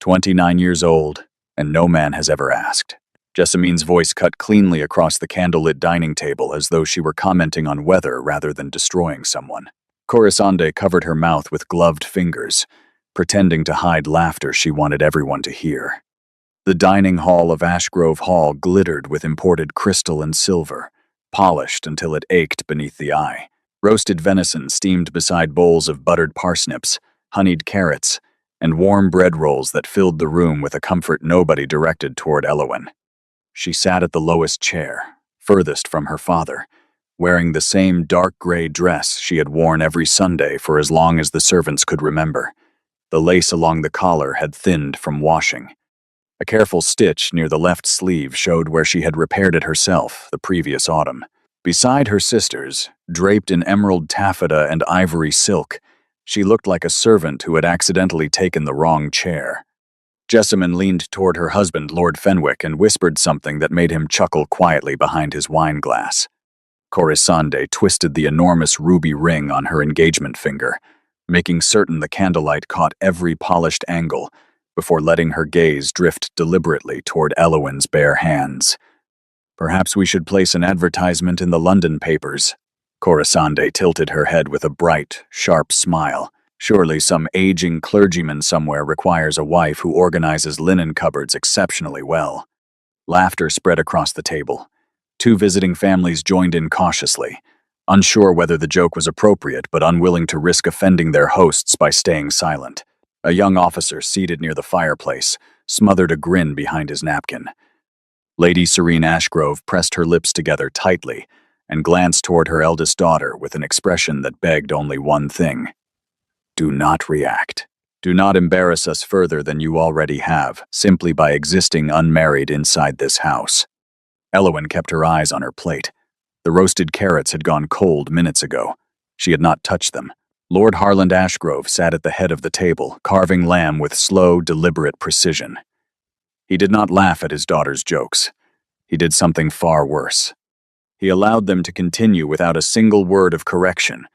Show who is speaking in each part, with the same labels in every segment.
Speaker 1: 29 years old, and no man has ever asked. Jessamine's voice cut cleanly across the candlelit dining table as though she were commenting on weather rather than destroying someone. Corisande covered her mouth with gloved fingers, pretending to hide laughter she wanted everyone to hear. The dining hall of Ashgrove Hall glittered with imported crystal and silver, polished until it ached beneath the eye. Roasted venison steamed beside bowls of buttered parsnips, honeyed carrots, and warm bread rolls that filled the room with a comfort nobody directed toward Elowen. She sat at the lowest chair, furthest from her father, wearing the same dark gray dress she had worn every Sunday for as long as the servants could remember. The lace along the collar had thinned from washing. A careful stitch near the left sleeve showed where she had repaired it herself the previous autumn. Beside her sisters, draped in emerald taffeta and ivory silk, she looked like a servant who had accidentally taken the wrong chair. Jessamine leaned toward her husband, Lord Fenwick, and whispered something that made him chuckle quietly behind his wine glass. Corisande twisted the enormous ruby ring on her engagement finger, making certain the candlelight caught every polished angle before letting her gaze drift deliberately toward Elowen's bare hands. "Perhaps we should place an advertisement in the London papers." Corisande tilted her head with a bright, sharp smile. Surely some aging clergyman somewhere requires a wife who organizes linen cupboards exceptionally well. Laughter spread across the table. Two visiting families joined in cautiously, unsure whether the joke was appropriate but unwilling to risk offending their hosts by staying silent. A young officer seated near the fireplace smothered a grin behind his napkin. Lady Serene Ashgrove pressed her lips together tightly and glanced toward her eldest daughter with an expression that begged only one thing. Do not react. Do not embarrass us further than you already have, simply by existing unmarried inside this house. Elowen kept her eyes on her plate. The roasted carrots had gone cold minutes ago. She had not touched them. Lord Harland Ashgrove sat at the head of the table, carving lamb with slow, deliberate precision. He did not laugh at his daughter's jokes. He did something far worse. He allowed them to continue without a single word of correction,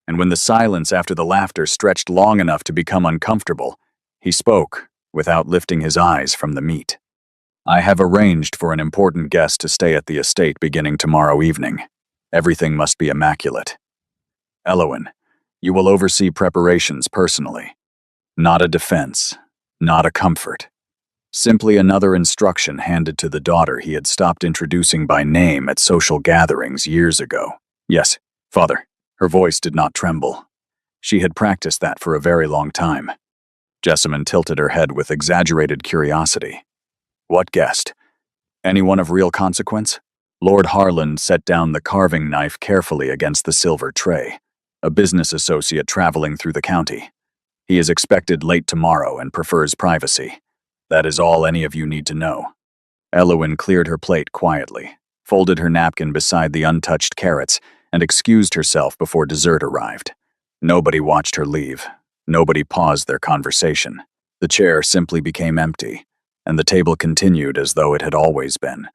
Speaker 1: and when the silence after the laughter stretched long enough to become uncomfortable, he spoke without lifting his eyes from the meat. "I have arranged for an important guest to stay at the estate beginning tomorrow evening. Everything must be immaculate. Elowen, you will oversee preparations personally. Not a defense, not a comfort. Simply another instruction handed to the daughter he had stopped introducing by name at social gatherings years ago. Yes, father." Her voice did not tremble. She had practiced that for a very long time. Jessamine tilted her head with exaggerated curiosity. "What guest? Anyone of real consequence?" Lord Harland set down the carving knife carefully against the silver tray. "A business associate traveling through the county. He is expected late tomorrow and prefers privacy. That is all any of you need to know." Elowen cleared her plate quietly, folded her napkin beside the untouched carrots, and excused herself before dessert arrived. Nobody watched her leave. Nobody paused their conversation. The chair simply became empty, and the table continued as though it had always been.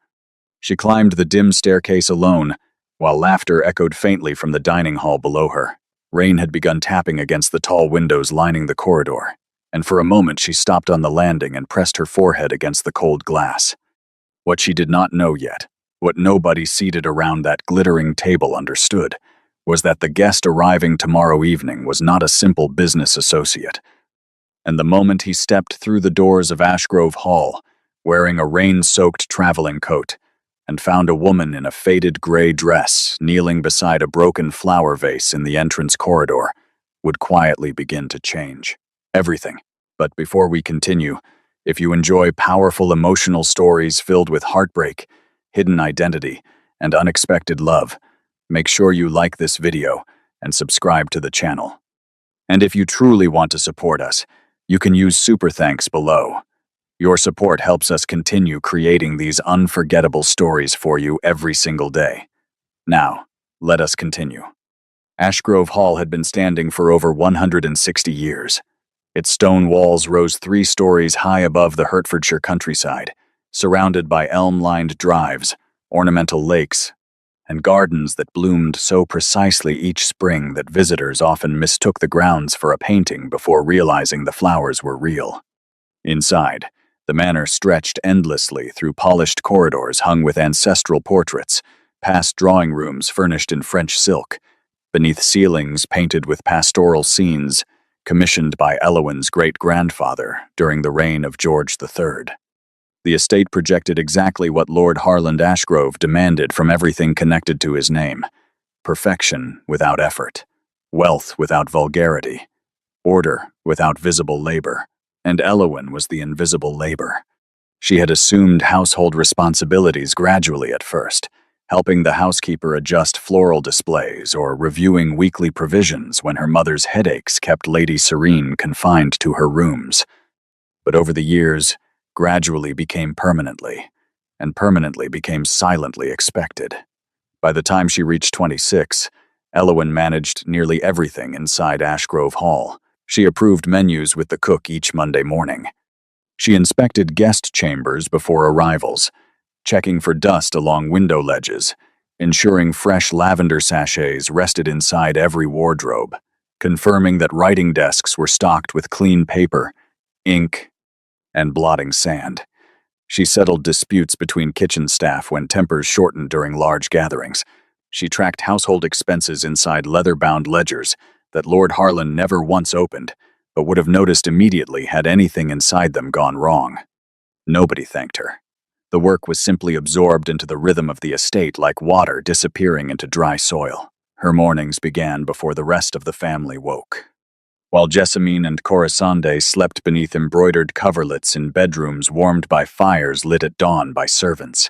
Speaker 1: She climbed the dim staircase alone, while laughter echoed faintly from the dining hall below her. Rain had begun tapping against the tall windows lining the corridor, and for a moment she stopped on the landing and pressed her forehead against the cold glass. What she did not know yet, what nobody seated around that glittering table understood, was that the guest arriving tomorrow evening was not a simple business associate. And the moment he stepped through the doors of Ashgrove Hall, wearing a rain-soaked traveling coat, and found a woman in a faded gray dress kneeling beside a broken flower vase in the entrance corridor, would quietly begin to change everything. But before we continue, if you enjoy powerful emotional stories filled with heartbreak, hidden identity, and unexpected love, make sure you like this video and subscribe to the channel. And if you truly want to support us, you can use Super Thanks below. Your support helps us continue creating these unforgettable stories for you every single day. Now, let us continue. Ashgrove Hall had been standing for over 160 years. Its stone walls rose 3 stories high above the Hertfordshire countryside, surrounded by elm-lined drives, ornamental lakes, and gardens that bloomed so precisely each spring that visitors often mistook the grounds for a painting before realizing the flowers were real. Inside, the manor stretched endlessly through polished corridors hung with ancestral portraits, past drawing rooms furnished in French silk, beneath ceilings painted with pastoral scenes commissioned by Elowyn's great-grandfather during the reign of George III. The estate projected exactly what Lord Harland Ashgrove demanded from everything connected to his name: perfection without effort, wealth without vulgarity, order without visible labor. And Elowyn was the invisible labor. She had assumed household responsibilities gradually at first, helping the housekeeper adjust floral displays or reviewing weekly provisions when her mother's headaches kept Lady Serene confined to her rooms. But over the years, gradually became permanently, and permanently became silently expected. By the time she reached 26, Elowyn managed nearly everything inside Ashgrove Hall. She approved menus with the cook each Monday morning. She inspected guest chambers before arrivals, checking for dust along window ledges, ensuring fresh lavender sachets rested inside every wardrobe, confirming that writing desks were stocked with clean paper, ink, and blotting sand. She settled disputes between kitchen staff when tempers shortened during large gatherings. She tracked household expenses inside leather-bound ledgers that Lord Harland never once opened, but would have noticed immediately had anything inside them gone wrong. Nobody thanked her. The work was simply absorbed into the rhythm of the estate like water disappearing into dry soil. Her mornings began before the rest of the family woke. While Jessamine and Corisande slept beneath embroidered coverlets in bedrooms warmed by fires lit at dawn by servants,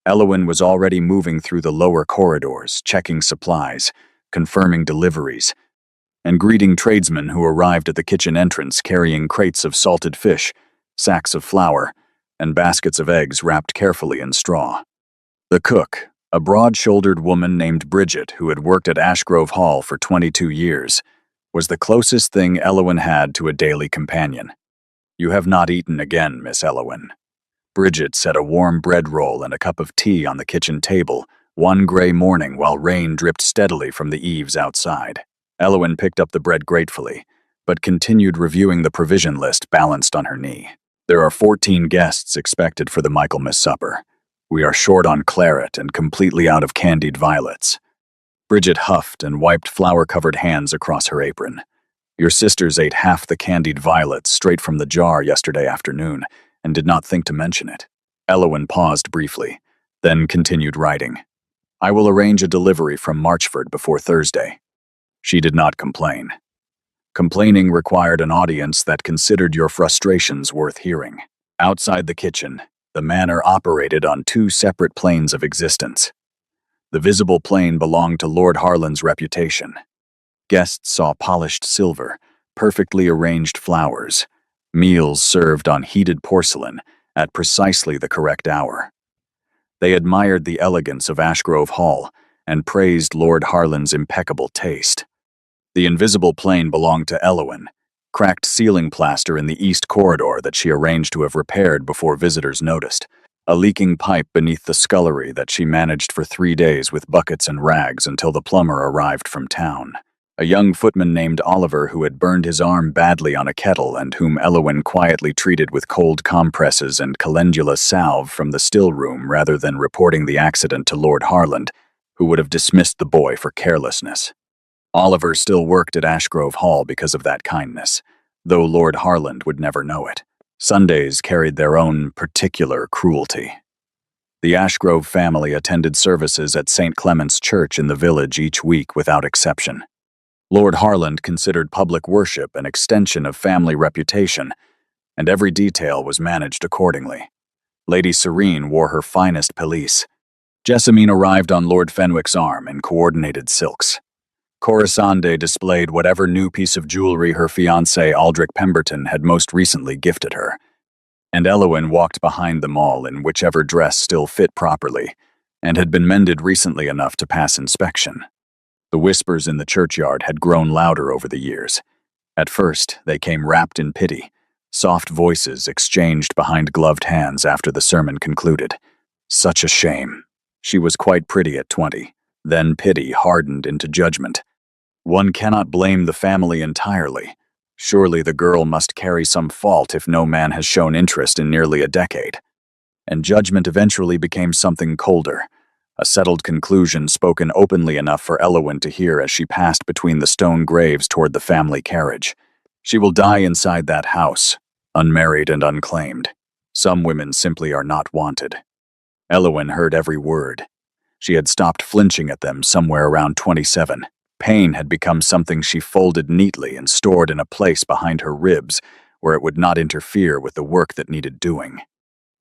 Speaker 1: Elowyn was already moving through the lower corridors, checking supplies, confirming deliveries, and greeting tradesmen who arrived at the kitchen entrance carrying crates of salted fish, sacks of flour, and baskets of eggs wrapped carefully in straw. The cook, a broad-shouldered woman named Bridget who had worked at Ashgrove Hall for 22 years, was the closest thing Elowyn had to a daily companion. "You have not eaten again, Miss Elowyn." Bridget set a warm bread roll and a cup of tea on the kitchen table one gray morning while rain dripped steadily from the eaves outside. Elowyn picked up the bread gratefully, but continued reviewing the provision list balanced on her knee. "There are 14 guests expected for the Michaelmas supper. We are short on claret and completely out of candied violets." Bridget huffed and wiped flour-covered hands across her apron. "Your sisters ate half the candied violets straight from the jar yesterday afternoon and did not think to mention it." Elowyn paused briefly, then continued writing. "I will arrange a delivery from Marchford before Thursday." She did not complain. Complaining required an audience that considered your frustrations worth hearing. Outside the kitchen, the manor operated on two separate planes of existence. The visible plane belonged to Lord Harland's reputation. Guests saw polished silver, perfectly arranged flowers, meals served on heated porcelain at precisely the correct hour. They admired the elegance of Ashgrove Hall and praised Lord Harland's impeccable taste. The invisible plane belonged to Elowyn, cracked ceiling plaster in the east corridor that she arranged to have repaired before visitors noticed, a leaking pipe beneath the scullery that she managed for 3 days with buckets and rags until the plumber arrived from town, a young footman named Oliver who had burned his arm badly on a kettle and whom Elowyn quietly treated with cold compresses and calendula salve from the still room rather than reporting the accident to Lord Harland, who would have dismissed the boy for carelessness. Oliver still worked at Ashgrove Hall because of that kindness, though Lord Harland would never know it. Sundays carried their own particular cruelty. The Ashgrove family attended services at St. Clement's Church in the village each week without exception. Lord Harland considered public worship an extension of family reputation, and every detail was managed accordingly. Lady Serene wore her finest pelisse. Jessamine arrived on Lord Fenwick's arm in coordinated silks. Corisande displayed whatever new piece of jewelry her fiancé Aldrich Pemberton had most recently gifted her, and Elowyn walked behind them all in whichever dress still fit properly and had been mended recently enough to pass inspection. The whispers in the churchyard had grown louder over the years. At first, they came wrapped in pity, soft voices exchanged behind gloved hands after the sermon concluded. Such a shame. She was quite pretty at 20. Then pity hardened into judgment. One cannot blame the family entirely. Surely the girl must carry some fault if no man has shown interest in nearly a decade. And judgment eventually became something colder, a settled conclusion spoken openly enough for Eowyn to hear as she passed between the stone graves toward the family carriage. She will die inside that house, unmarried and unclaimed. Some women simply are not wanted. Eowyn heard every word. She had stopped flinching at them somewhere around 27. Pain had become something she folded neatly and stored in a place behind her ribs where it would not interfere with the work that needed doing.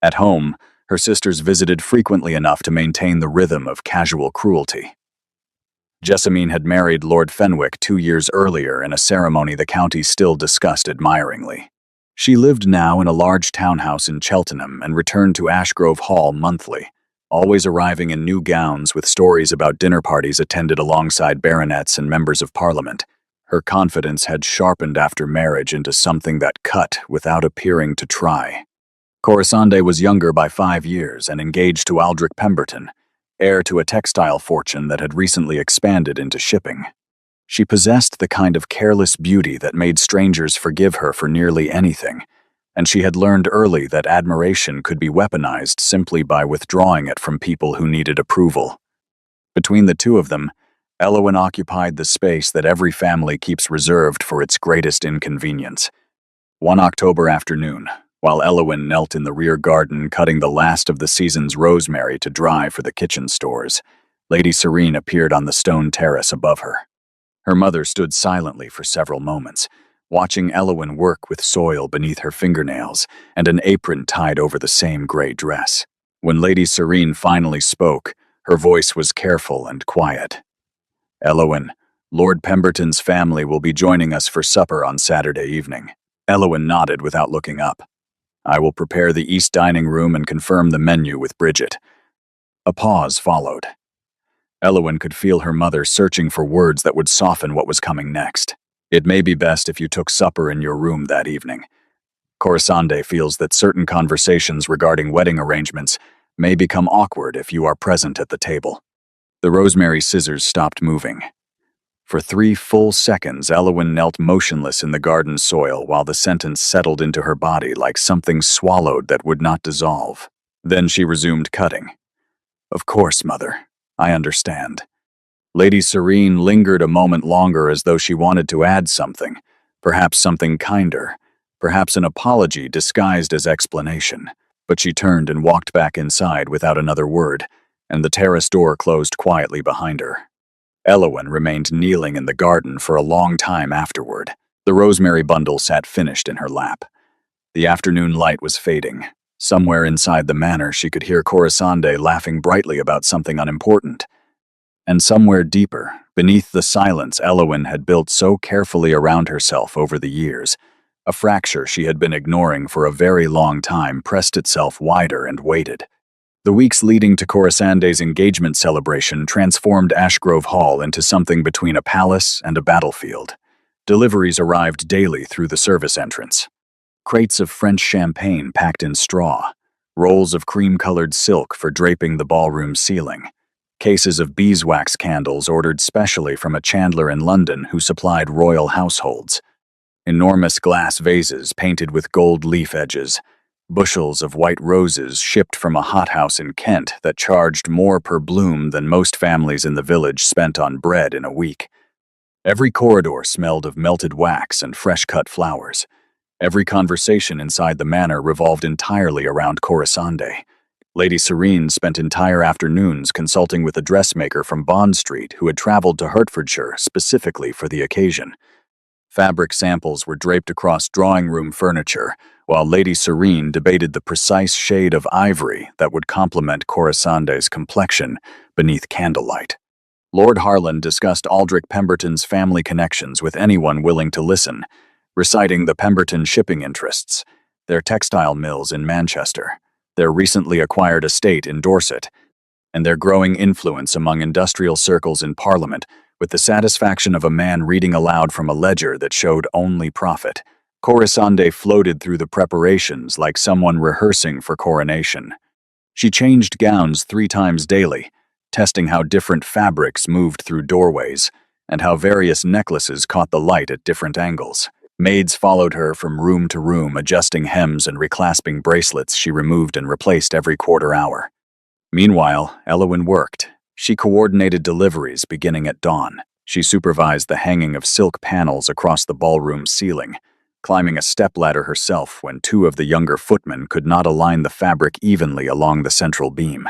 Speaker 1: At home, her sisters visited frequently enough to maintain the rhythm of casual cruelty. Jessamine had married Lord Fenwick 2 years earlier in a ceremony the county still discussed admiringly. She lived now in a large townhouse in Cheltenham and returned to Ashgrove Hall monthly, always arriving in new gowns with stories about dinner parties attended alongside baronets and members of Parliament. Her confidence had sharpened after marriage into something that cut without appearing to try. Corisande was younger by 5 years and engaged to Aldrich Pemberton, heir to a textile fortune that had recently expanded into shipping. She possessed the kind of careless beauty that made strangers forgive her for nearly anything, and she had learned early that admiration could be weaponized simply by withdrawing it from people who needed approval. Between the two of them, Eowyn occupied the space that every family keeps reserved for its greatest inconvenience. One October afternoon, while Eowyn knelt in the rear garden cutting the last of the season's rosemary to dry for the kitchen stores, Lady Serene appeared on the stone terrace above her. Her mother stood silently for several moments, watching Eowyn work with soil beneath her fingernails and an apron tied over the same gray dress. When Lady Serene finally spoke, her voice was careful and quiet. "Eowyn, Lord Pemberton's family will be joining us for supper on Saturday evening." Eowyn nodded without looking up. "I will prepare the east dining room and confirm the menu with Bridget." A pause followed. Eowyn could feel her mother searching for words that would soften what was coming next. "It may be best if you took supper in your room that evening. Corisande feels that certain conversations regarding wedding arrangements may become awkward if you are present at the table." The rosemary scissors stopped moving. For 3 full seconds, Eowyn knelt motionless in the garden soil while the sentence settled into her body like something swallowed that would not dissolve. Then she resumed cutting. "Of course, Mother. I understand." Lady Serene lingered a moment longer as though she wanted to add something, perhaps something kinder, perhaps an apology disguised as explanation. But she turned and walked back inside without another word, and the terrace door closed quietly behind her. Eowyn remained kneeling in the garden for a long time afterward. The rosemary bundle sat finished in her lap. The afternoon light was fading. Somewhere inside the manor she could hear Corisande laughing brightly about something unimportant. And somewhere deeper, beneath the silence Eowyn had built so carefully around herself over the years, a fracture she had been ignoring for a very long time pressed itself wider and waited. The weeks leading to Corisande's engagement celebration transformed Ashgrove Hall into something between a palace and a battlefield. Deliveries arrived daily through the service entrance. Crates of French champagne packed in straw, rolls of cream-colored silk for draping the ballroom ceiling, cases of beeswax candles ordered specially from a chandler in London who supplied royal households, enormous glass vases painted with gold leaf edges, bushels of white roses shipped from a hothouse in Kent that charged more per bloom than most families in the village spent on bread in a week. Every corridor smelled of melted wax and fresh-cut flowers. Every conversation inside the manor revolved entirely around Corisande. Lady Serene spent entire afternoons consulting with a dressmaker from Bond Street who had traveled to Hertfordshire specifically for the occasion. Fabric samples were draped across drawing room furniture, while Lady Serene debated the precise shade of ivory that would complement Corisande's complexion beneath candlelight. Lord Harlan discussed Aldrich Pemberton's family connections with anyone willing to listen, reciting the Pemberton shipping interests, their textile mills in Manchester, their recently acquired estate in Dorset, and their growing influence among industrial circles in Parliament, with the satisfaction of a man reading aloud from a ledger that showed only profit. Corisande floated through the preparations like someone rehearsing for coronation. She changed gowns 3 times daily, testing how different fabrics moved through doorways and how various necklaces caught the light at different angles. Maids followed her from room to room, adjusting hems and reclasping bracelets she removed and replaced every quarter hour. Meanwhile, Elowyn worked. She coordinated deliveries beginning at dawn. She supervised the hanging of silk panels across the ballroom ceiling, climbing a stepladder herself when two of the younger footmen could not align the fabric evenly along the central beam.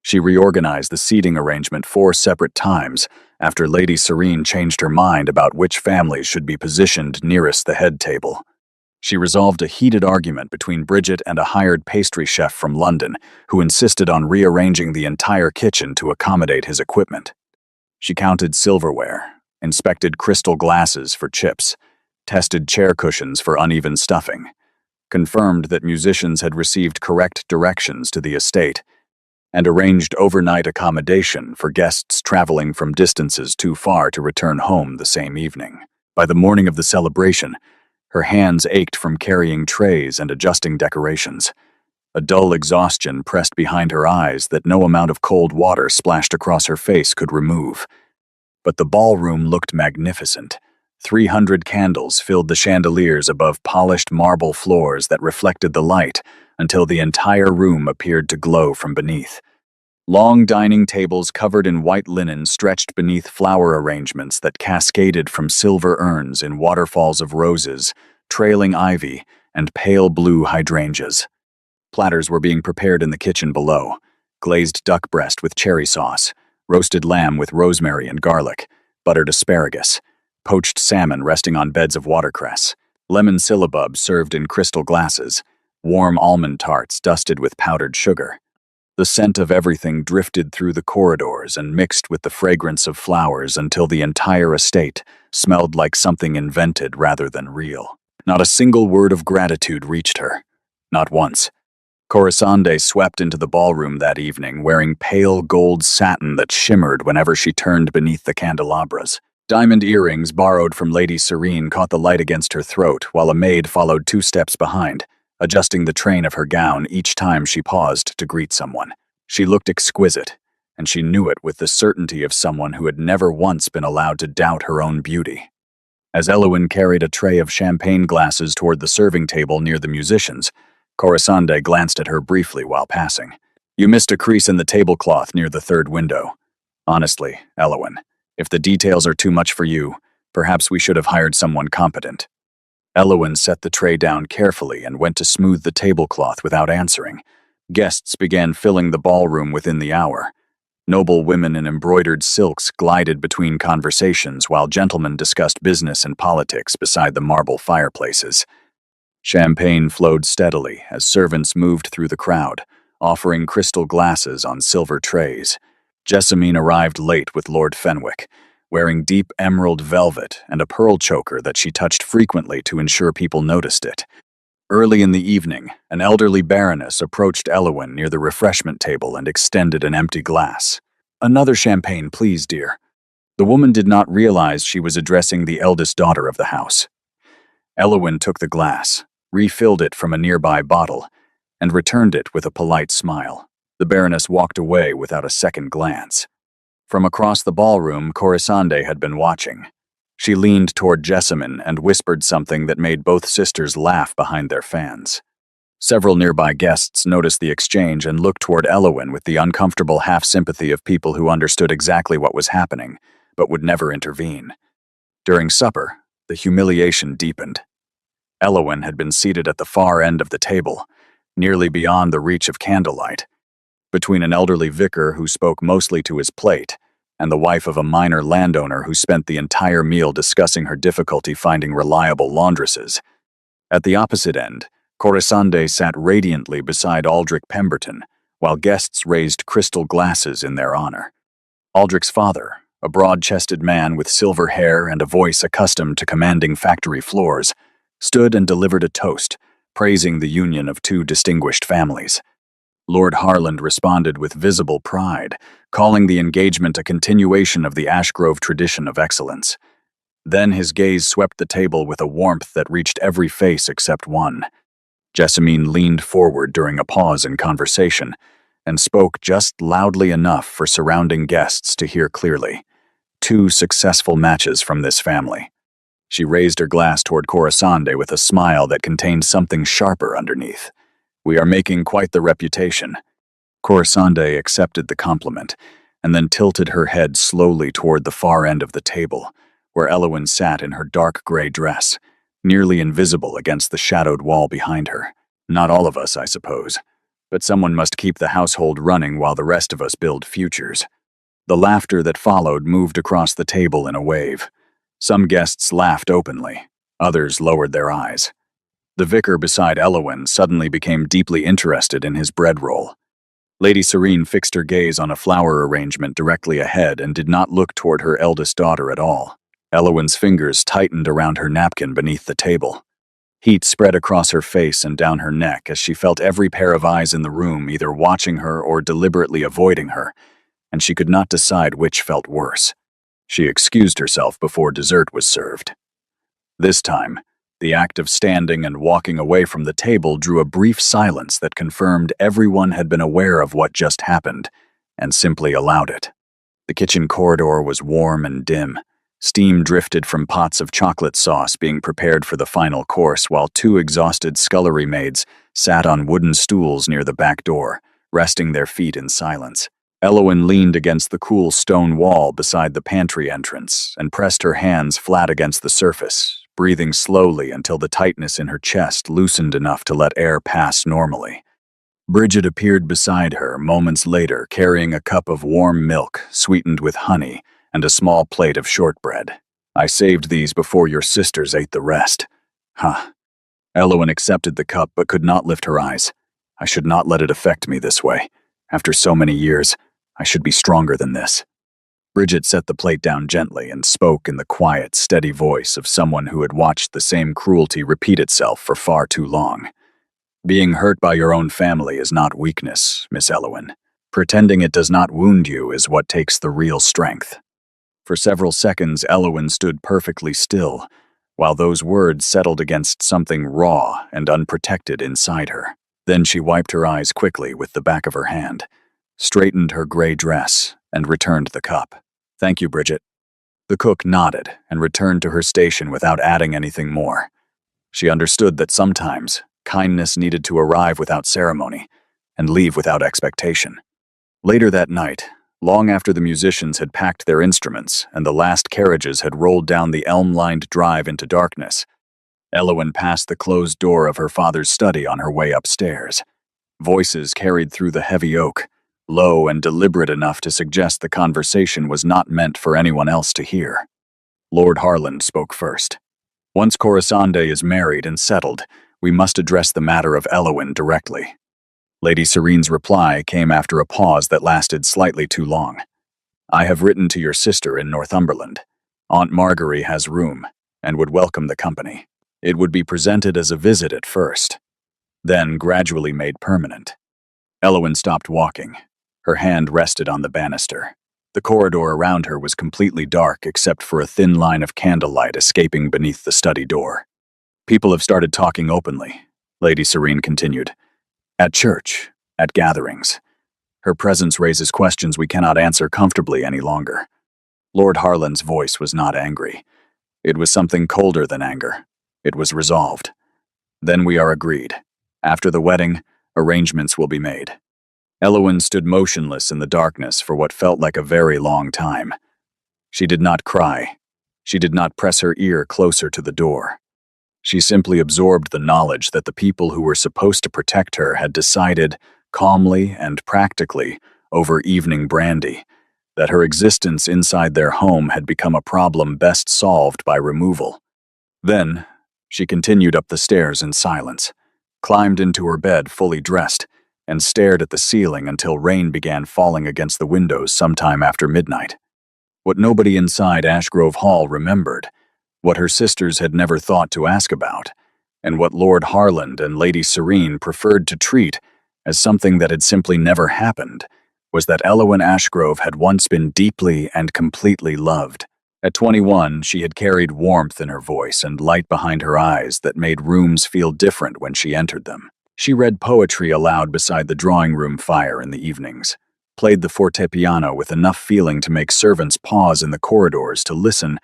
Speaker 1: She reorganized the seating arrangement 4 separate times after Lady Serene changed her mind about which families should be positioned nearest the head table. She resolved a heated argument between Bridget and a hired pastry chef from London who insisted on rearranging the entire kitchen to accommodate his equipment. She counted silverware, inspected crystal glasses for chips, tested chair cushions for uneven stuffing, confirmed that musicians had received correct directions to the estate, and arranged overnight accommodation for guests traveling from distances too far to return home the same evening. By the morning of the celebration, her hands ached from carrying trays and adjusting decorations. A dull exhaustion pressed behind her eyes that no amount of cold water splashed across her face could remove. But the ballroom looked magnificent. 300 candles filled the chandeliers above polished marble floors that reflected the light until the entire room appeared to glow from beneath. Long dining tables covered in white linen stretched beneath flower arrangements that cascaded from silver urns in waterfalls of roses, trailing ivy, and pale blue hydrangeas. Platters were being prepared in the kitchen below: glazed duck breast with cherry sauce, roasted lamb with rosemary and garlic, buttered asparagus, poached salmon resting on beds of watercress, lemon syllabub served in crystal glasses, warm almond tarts dusted with powdered sugar. The scent of everything drifted through the corridors and mixed with the fragrance of flowers until the entire estate smelled like something invented rather than real. Not a single word of gratitude reached her. Not once. Corisande swept into the ballroom that evening wearing pale gold satin that shimmered whenever she turned beneath the candelabras. Diamond earrings borrowed from Lady Serene caught the light against her throat while a maid followed 2 steps behind, adjusting the train of her gown each time she paused to greet someone. She looked exquisite, and she knew it with the certainty of someone who had never once been allowed to doubt her own beauty. As Elowyn carried a tray of champagne glasses toward the serving table near the musicians, Corisande glanced at her briefly while passing. "You missed a crease in the tablecloth near the 3rd window. Honestly, Elowyn, if the details are too much for you, perhaps we should have hired someone competent." Elowyn set the tray down carefully and went to smooth the tablecloth without answering. Guests began filling the ballroom within the hour. Noble women in embroidered silks glided between conversations while gentlemen discussed business and politics beside the marble fireplaces. Champagne flowed steadily as servants moved through the crowd, offering crystal glasses on silver trays. Jessamine arrived late with Lord Fenwick, wearing deep emerald velvet and a pearl choker that she touched frequently to ensure people noticed it. Early in the evening, an elderly baroness approached Elowyn near the refreshment table and extended an empty glass. "Another champagne, please, dear." The woman did not realize she was addressing the eldest daughter of the house. Elowyn took the glass, refilled it from a nearby bottle, and returned it with a polite smile. The baroness walked away without a second glance. From across the ballroom, Corisande had been watching. She leaned toward Jessamine and whispered something that made both sisters laugh behind their fans. Several nearby guests noticed the exchange and looked toward Elowyn with the uncomfortable half-sympathy of people who understood exactly what was happening, but would never intervene. During supper, the humiliation deepened. Elowyn had been seated at the far end of the table, nearly beyond the reach of candlelight, between an elderly vicar who spoke mostly to his plate and the wife of a minor landowner who spent the entire meal discussing her difficulty finding reliable laundresses. At the opposite end, Corisande sat radiantly beside Aldrich Pemberton, while guests raised crystal glasses in their honor. Aldrich's father, a broad-chested man with silver hair and a voice accustomed to commanding factory floors, stood and delivered a toast, praising the union of 2 distinguished families. Lord Harland responded with visible pride, calling the engagement a continuation of the Ashgrove tradition of excellence. Then his gaze swept the table with a warmth that reached every face except one. Jessamine leaned forward during a pause in conversation and spoke just loudly enough for surrounding guests to hear clearly. 2 successful matches from this family. She raised her glass toward Corisande with a smile that contained something sharper underneath. "We are making quite the reputation." Corisande accepted the compliment, and then tilted her head slowly toward the far end of the table, where Elowen sat in her dark gray dress, nearly invisible against the shadowed wall behind her. "Not all of us, I suppose. But someone must keep the household running while the rest of us build futures." The laughter that followed moved across the table in a wave. Some guests laughed openly, others lowered their eyes. The vicar beside Elowen suddenly became deeply interested in his bread roll. Lady Serene fixed her gaze on a flower arrangement directly ahead and did not look toward her eldest daughter at all. Elowen's fingers tightened around her napkin beneath the table. Heat spread across her face and down her neck as she felt every pair of eyes in the room either watching her or deliberately avoiding her, and she could not decide which felt worse. She excused herself before dessert was served. This time, the act of standing and walking away from the table drew a brief silence that confirmed everyone had been aware of what just happened and simply allowed it. The kitchen corridor was warm and dim. Steam drifted from pots of chocolate sauce being prepared for the final course, while two exhausted scullery maids sat on wooden stools near the back door, resting their feet in silence. Elowen leaned against the cool stone wall beside the pantry entrance and pressed her hands flat against the surface, breathing slowly until the tightness in her chest loosened enough to let air pass normally. Bridget appeared beside her moments later, carrying a cup of warm milk sweetened with honey and a small plate of shortbread. "I saved these before your sisters ate the rest." "Huh." Elowen accepted the cup but could not lift her eyes. "I should not let it affect me this way. After so many years, I should be stronger than this." Bridget set the plate down gently and spoke in the quiet, steady voice of someone who had watched the same cruelty repeat itself for far too long. "Being hurt by your own family is not weakness, Miss Elowen. Pretending it does not wound you is what takes the real strength." For several seconds, Elowen stood perfectly still, while those words settled against something raw and unprotected inside her. Then she wiped her eyes quickly with the back of her hand, straightened her gray dress, and returned the cup. "Thank you, Bridget." The cook nodded and returned to her station without adding anything more. She understood that sometimes kindness needed to arrive without ceremony and leave without expectation. Later that night, long after the musicians had packed their instruments and the last carriages had rolled down the elm-lined drive into darkness, Elowen passed the closed door of her father's study on her way upstairs. Voices carried through the heavy oak, low and deliberate enough to suggest the conversation was not meant for anyone else to hear. Lord Harland spoke first. "Once Corisande is married and settled, we must address the matter of Elowen directly." Lady Serene's reply came after a pause that lasted slightly too long. "I have written to your sister in Northumberland. Aunt Margery has room and would welcome the company. It would be presented as a visit at first, then gradually made permanent." Elowen stopped walking. Her hand rested on the banister. The corridor around her was completely dark except for a thin line of candlelight escaping beneath the study door. "People have started talking openly," Lady Serene continued. "At church, at gatherings. Her presence raises questions we cannot answer comfortably any longer." Lord Harland's voice was not angry. It was something colder than anger. It was resolved. "Then we are agreed. After the wedding, arrangements will be made." Elowen stood motionless in the darkness for what felt like a very long time. She did not cry. She did not press her ear closer to the door. She simply absorbed the knowledge that the people who were supposed to protect her had decided, calmly and practically, over evening brandy, that her existence inside their home had become a problem best solved by removal. Then, she continued up the stairs in silence, climbed into her bed fully dressed, and stared at the ceiling until rain began falling against the windows sometime after midnight. What nobody inside Ashgrove Hall remembered, what her sisters had never thought to ask about, and what Lord Harland and Lady Serene preferred to treat as something that had simply never happened, was that Elowen Ashgrove had once been deeply and completely loved. At 21, she had carried warmth in her voice and light behind her eyes that made rooms feel different when she entered them. She read poetry aloud beside the drawing room fire in the evenings, played the fortepiano with enough feeling to make servants pause in the corridors to listen,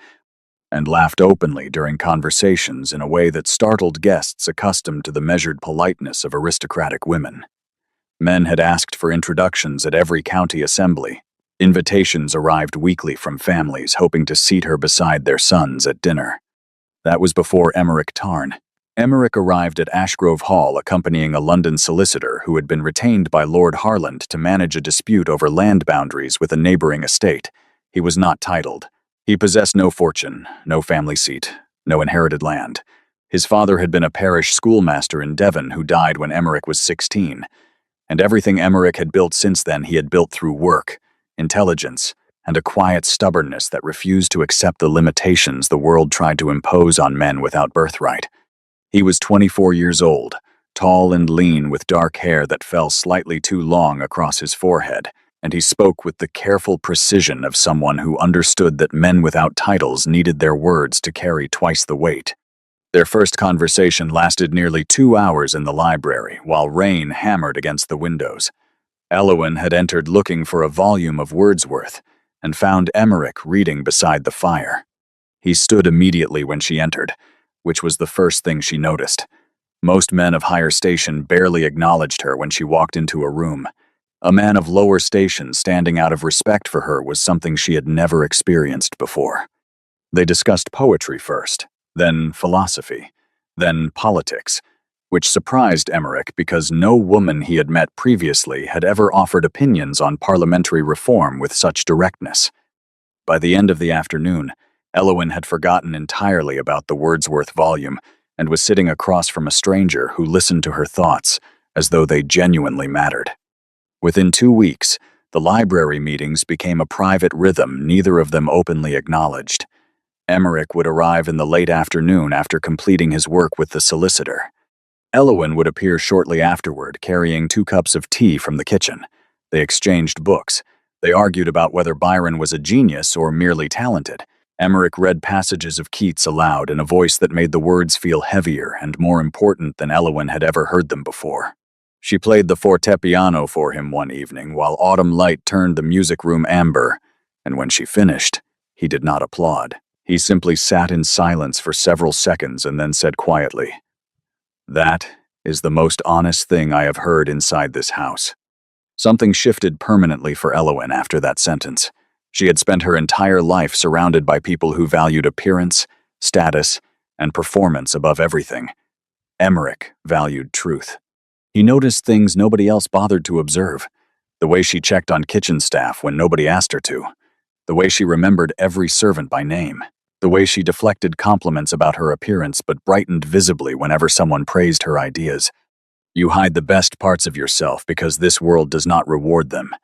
Speaker 1: and laughed openly during conversations in a way that startled guests accustomed to the measured politeness of aristocratic women. Men had asked for introductions at every county assembly. Invitations arrived weekly from families hoping to seat her beside their sons at dinner. That was before Emmerich Tarn. Emmerich arrived at Ashgrove Hall accompanying a London solicitor who had been retained by Lord Harland to manage a dispute over land boundaries with a neighboring estate. He was not titled. He possessed no fortune, no family seat, no inherited land. His father had been a parish schoolmaster in Devon who died when Emmerich was 16. And everything Emmerich had built since then he had built through work, intelligence, and a quiet stubbornness that refused to accept the limitations the world tried to impose on men without birthright. He was 24 years old, tall and lean with dark hair that fell slightly too long across his forehead, and he spoke with the careful precision of someone who understood that men without titles needed their words to carry twice the weight. Their first conversation lasted nearly 2 hours in the library, while rain hammered against the windows. Elowyn had entered looking for a volume of Wordsworth, and found Emmerich reading beside the fire. He stood immediately when she entered, which was the first thing she noticed. Most men of higher station barely acknowledged her when she walked into a room. A man of lower station standing out of respect for her was something she had never experienced before. They discussed poetry first, then philosophy, then politics, which surprised Emmerich because no woman he had met previously had ever offered opinions on parliamentary reform with such directness. By the end of the afternoon, Elowyn had forgotten entirely about the Wordsworth volume and was sitting across from a stranger who listened to her thoughts as though they genuinely mattered. Within 2 weeks, the library meetings became a private rhythm neither of them openly acknowledged. Emmerich would arrive in the late afternoon after completing his work with the solicitor. Elowyn would appear shortly afterward, carrying 2 cups of tea from the kitchen. They exchanged books. They argued about whether Byron was a genius or merely talented. Emmerich read passages of Keats aloud in a voice that made the words feel heavier and more important than Elowyn had ever heard them before. She played the fortepiano for him one evening while autumn light turned the music room amber, and when she finished, he did not applaud. He simply sat in silence for several seconds and then said quietly, "That is the most honest thing I have heard inside this house." Something shifted permanently for Elowyn after that sentence. She had spent her entire life surrounded by people who valued appearance, status, and performance above everything. Emmerich valued truth. He noticed things nobody else bothered to observe. The way she checked on kitchen staff when nobody asked her to. The way she remembered every servant by name. The way she deflected compliments about her appearance but brightened visibly whenever someone praised her ideas. "You hide the best parts of yourself because this world does not reward them,"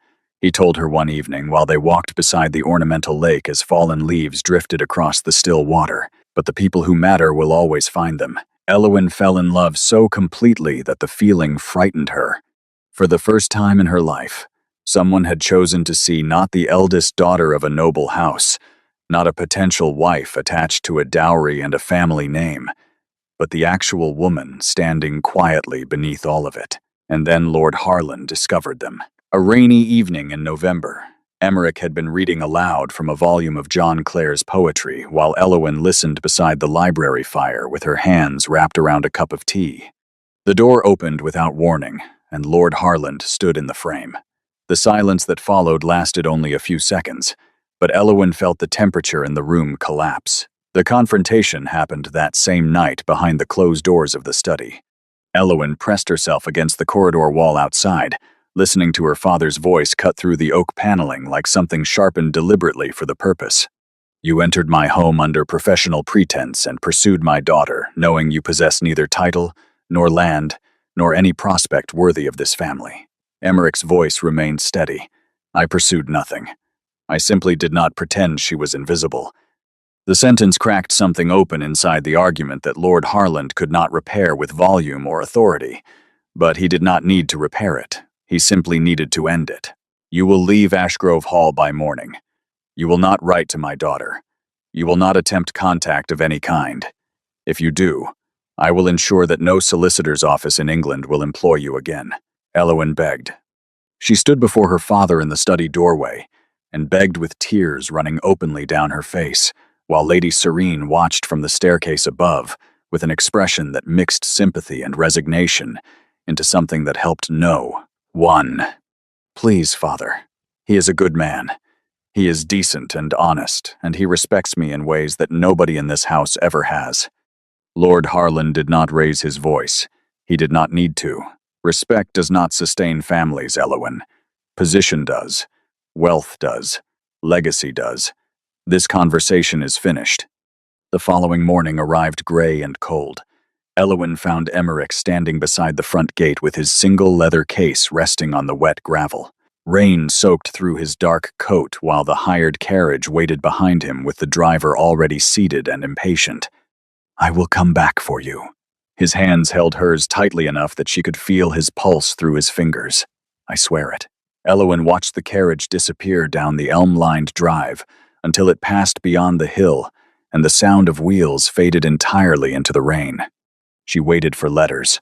Speaker 1: he told her one evening while they walked beside the ornamental lake as fallen leaves drifted across the still water. "But the people who matter will always find them." Elowyn fell in love so completely that the feeling frightened her. For the first time in her life, someone had chosen to see not the eldest daughter of a noble house, not a potential wife attached to a dowry and a family name, but the actual woman standing quietly beneath all of it. And then Lord Harland discovered them. A rainy evening in November, Emmerich had been reading aloud from a volume of John Clare's poetry while Elowyn listened beside the library fire with her hands wrapped around a cup of tea. The door opened without warning, and Lord Harland stood in the frame. The silence that followed lasted only a few seconds, but Elowyn felt the temperature in the room collapse. The confrontation happened that same night behind the closed doors of the study. Elowyn pressed herself against the corridor wall outside, listening to her father's voice cut through the oak paneling like something sharpened deliberately for the purpose. "You entered my home under professional pretense and pursued my daughter, knowing you possess neither title, nor land, nor any prospect worthy of this family." Emmerich's voice remained steady. "I pursued nothing. I simply did not pretend she was invisible." The sentence cracked something open inside the argument that Lord Harland could not repair with volume or authority, but he did not need to repair it. He simply needed to end it. "You will leave Ashgrove Hall by morning. You will not write to my daughter. You will not attempt contact of any kind. If you do, I will ensure that no solicitor's office in England will employ you again," Elowyn begged. She stood before her father in the study doorway and begged with tears running openly down her face, while Lady Serene watched from the staircase above with an expression that mixed sympathy and resignation into something that helped no one. Please, Father. He is a good man. He is decent and honest, and he respects me in ways that nobody in this house ever has. Lord Harlan did not raise his voice. He did not need to. Respect does not sustain families, Elowen. Position does. Wealth does. Legacy does. This conversation is finished. The following morning arrived gray and cold. Elowen found Emmerich standing beside the front gate with his single leather case resting on the wet gravel. Rain soaked through his dark coat while the hired carriage waited behind him with the driver already seated and impatient. I will come back for you. His hands held hers tightly enough that she could feel his pulse through his fingers. I swear it. Elowen watched the carriage disappear down the elm-lined drive until it passed beyond the hill and the sound of wheels faded entirely into the rain. She waited for letters.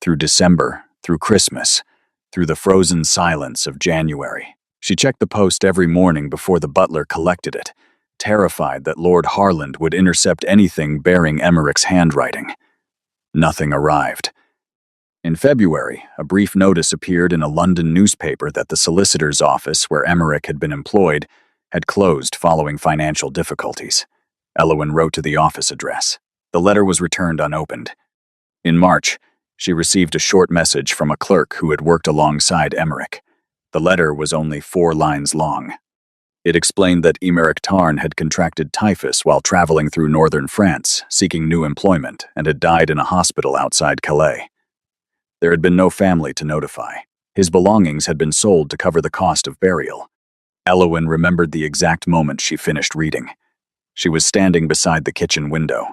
Speaker 1: Through December, through Christmas, through the frozen silence of January. She checked the post every morning before the butler collected it, terrified that Lord Harland would intercept anything bearing Emmerich's handwriting. Nothing arrived. In February, a brief notice appeared in a London newspaper that the solicitor's office where Emmerich had been employed had closed following financial difficulties. Elowen wrote to the office address. The letter was returned unopened. In March, she received a short message from a clerk who had worked alongside Emmerich. The letter was only 4 lines long. It explained that Emmerich Tarn had contracted typhus while traveling through northern France, seeking new employment, and had died in a hospital outside Calais. There had been no family to notify. His belongings had been sold to cover the cost of burial. Elowen remembered the exact moment she finished reading. She was standing beside the kitchen window.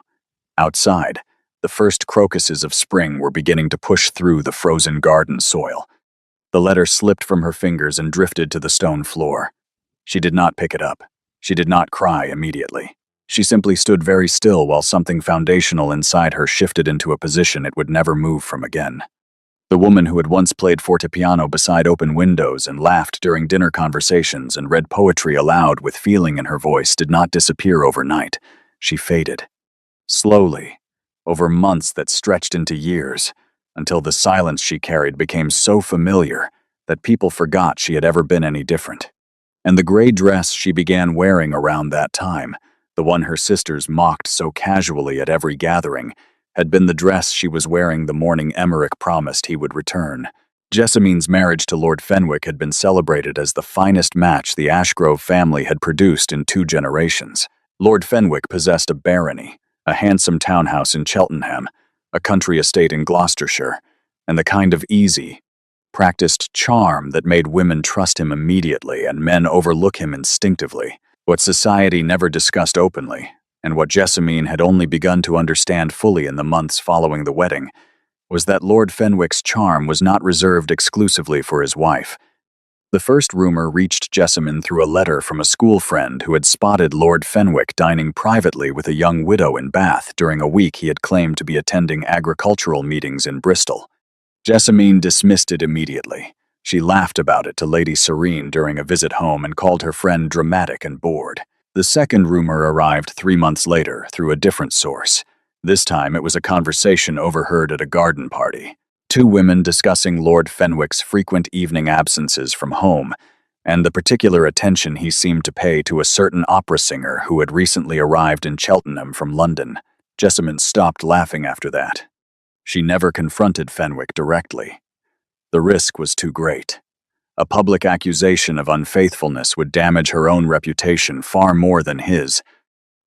Speaker 1: Outside, the first crocuses of spring were beginning to push through the frozen garden soil. The letter slipped from her fingers and drifted to the stone floor. She did not pick it up. She did not cry immediately. She simply stood very still while something foundational inside her shifted into a position it would never move from again. The woman who had once played fortepiano beside open windows and laughed during dinner conversations and read poetry aloud with feeling in her voice did not disappear overnight. She faded. Slowly, over months that stretched into years, until the silence she carried became so familiar that people forgot she had ever been any different. And the gray dress she began wearing around that time, the one her sisters mocked so casually at every gathering, had been the dress she was wearing the morning Emmerich promised he would return. Jessamine's marriage to Lord Fenwick had been celebrated as the finest match the Ashgrove family had produced in 2 generations. Lord Fenwick possessed a barony, a handsome townhouse in Cheltenham, a country estate in Gloucestershire, and the kind of easy, practiced charm that made women trust him immediately and men overlook him instinctively. What society never discussed openly, and what Jessamine had only begun to understand fully in the months following the wedding, was that Lord Fenwick's charm was not reserved exclusively for his wife. The first rumor reached Jessamine through a letter from a school friend who had spotted Lord Fenwick dining privately with a young widow in Bath during a week he had claimed to be attending agricultural meetings in Bristol. Jessamine dismissed it immediately. She laughed about it to Lady Serene during a visit home and called her friend dramatic and bored. The second rumor arrived 3 months later through a different source. This time it was a conversation overheard at a garden party. 2 women discussing Lord Fenwick's frequent evening absences from home and the particular attention he seemed to pay to a certain opera singer who had recently arrived in Cheltenham from London. Jessamine stopped laughing after that. She never confronted Fenwick directly. The risk was too great. A public accusation of unfaithfulness would damage her own reputation far more than his,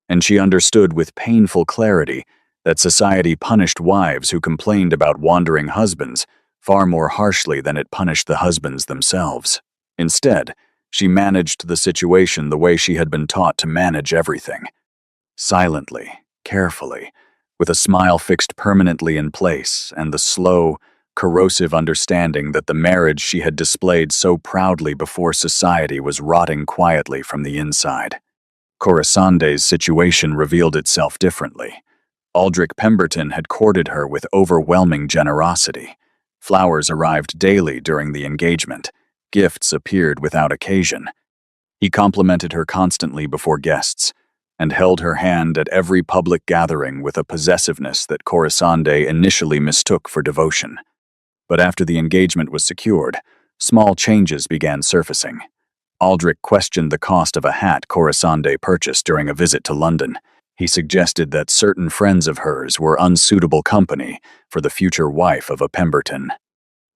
Speaker 1: and she understood with painful clarity that society punished wives who complained about wandering husbands far more harshly than it punished the husbands themselves. Instead, she managed the situation the way she had been taught to manage everything. Silently, carefully, with a smile fixed permanently in place and the slow, corrosive understanding that the marriage she had displayed so proudly before society was rotting quietly from the inside. Corisonde's situation revealed itself differently. Aldrich Pemberton had courted her with overwhelming generosity. Flowers arrived daily during the engagement. Gifts appeared without occasion. He complimented her constantly before guests, and held her hand at every public gathering with a possessiveness that Corisande initially mistook for devotion. But after the engagement was secured, small changes began surfacing. Aldrich questioned the cost of a hat Corisande purchased during a visit to London. He suggested that certain friends of hers were unsuitable company for the future wife of a Pemberton.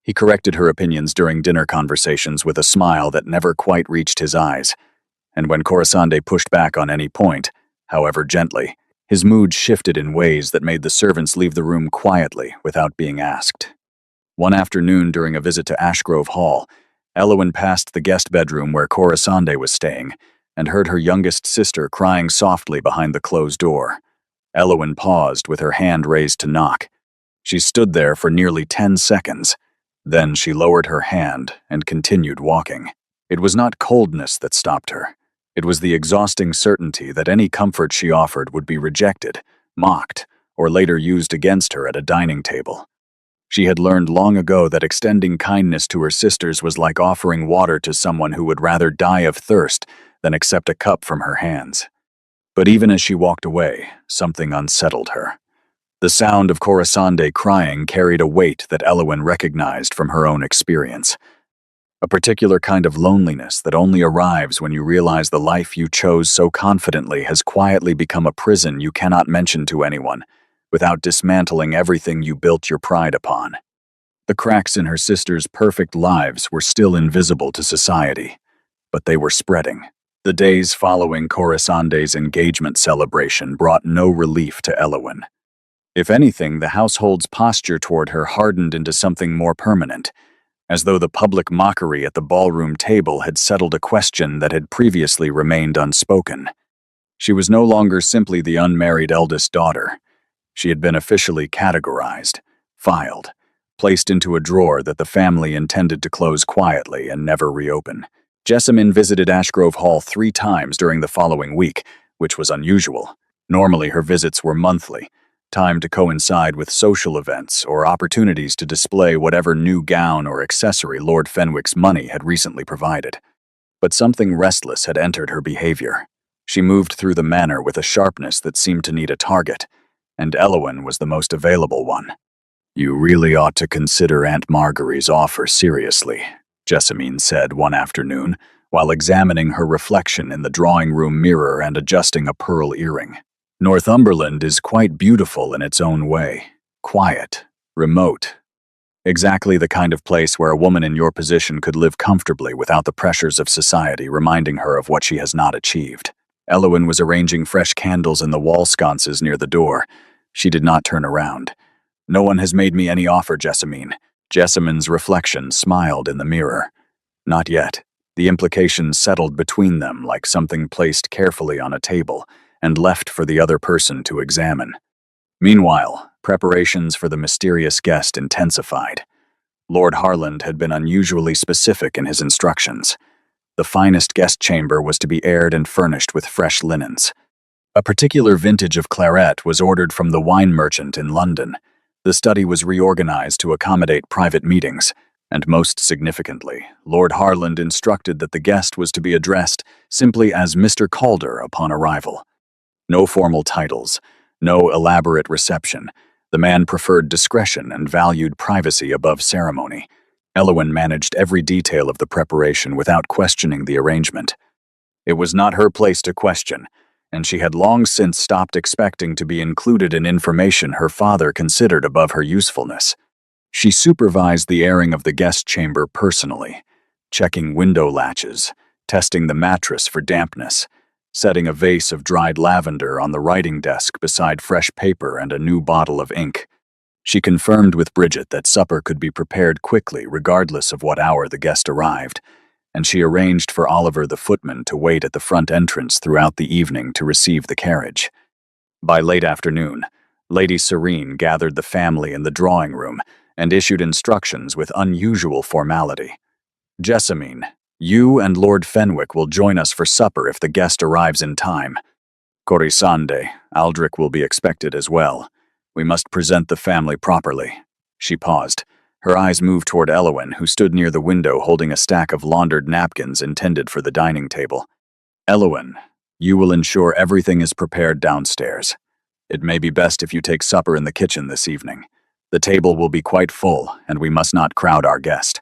Speaker 1: He corrected her opinions during dinner conversations with a smile that never quite reached his eyes, and when Corisande pushed back on any point, however gently, his mood shifted in ways that made the servants leave the room quietly without being asked. One afternoon during a visit to Ashgrove Hall, Elowyn passed the guest bedroom where Corisande was staying and heard her youngest sister crying softly behind the closed door. Elowyn paused with her hand raised to knock. She stood there for nearly 10 seconds. Then she lowered her hand and continued walking. It was not coldness that stopped her. It was the exhausting certainty that any comfort she offered would be rejected, mocked, or later used against her at a dining table. She had learned long ago that extending kindness to her sisters was like offering water to someone who would rather die of thirst than accept a cup from her hands. But even as she walked away, something unsettled her. The sound of Corisande crying carried a weight that Elowyn recognized from her own experience. A particular kind of loneliness that only arrives when you realize the life you chose so confidently has quietly become a prison you cannot mention to anyone, without dismantling everything you built your pride upon. The cracks in her sisters' perfect lives were still invisible to society, but they were spreading. The days following Corisande's engagement celebration brought no relief to Elowyn. If anything, the household's posture toward her hardened into something more permanent, as though the public mockery at the ballroom table had settled a question that had previously remained unspoken. She was no longer simply the unmarried eldest daughter. She had been officially categorized, filed, placed into a drawer that the family intended to close quietly and never reopen. Jessamine visited Ashgrove Hall 3 times during the following week, which was unusual. Normally her visits were monthly, timed to coincide with social events or opportunities to display whatever new gown or accessory Lord Fenwick's money had recently provided. But something restless had entered her behavior. She moved through the manor with a sharpness that seemed to need a target, and Elowyn was the most available one. "You really ought to consider Aunt Margery's offer seriously," Jessamine said one afternoon, while examining her reflection in the drawing-room mirror and adjusting a pearl earring. "Northumberland is quite beautiful in its own way. Quiet, remote. Exactly the kind of place where a woman in your position could live comfortably without the pressures of society reminding her of what she has not achieved." Elowyn was arranging fresh candles in the wall sconces near the door. She did not turn around. "No one has made me any offer, Jessamine." Jessamine's reflection smiled in the mirror. Not yet. The implications settled between them like something placed carefully on a table and left for the other person to examine. Meanwhile, preparations for the mysterious guest intensified. Lord Harland had been unusually specific in his instructions. The finest guest chamber was to be aired and furnished with fresh linens. A particular vintage of claret was ordered from the wine merchant in London. The study was reorganized to accommodate private meetings, and most significantly, Lord Harland instructed that the guest was to be addressed simply as Mr. Calder upon arrival. No formal titles, no elaborate reception. The man preferred discretion and valued privacy above ceremony. Elowyn managed every detail of the preparation without questioning the arrangement. It was not her place to question, and she had long since stopped expecting to be included in information her father considered above her usefulness. She supervised the airing of the guest chamber personally, checking window latches, testing the mattress for dampness, setting a vase of dried lavender on the writing desk beside fresh paper and a new bottle of ink. She confirmed with Bridget that supper could be prepared quickly regardless of what hour the guest arrived, and she arranged for Oliver the footman to wait at the front entrance throughout the evening to receive the carriage. By late afternoon, Lady Serene gathered the family in the drawing room and issued instructions with unusual formality. "Jessamine, you and Lord Fenwick will join us for supper if the guest arrives in time. Corisande, Aldrich will be expected as well. We must present the family properly." She paused. Her eyes moved toward Elowyn, who stood near the window holding a stack of laundered napkins intended for the dining table. "Elowyn, You will ensure everything is prepared downstairs. It may be best if you take supper in the kitchen this evening. The table will be quite full, and we must not crowd our guest."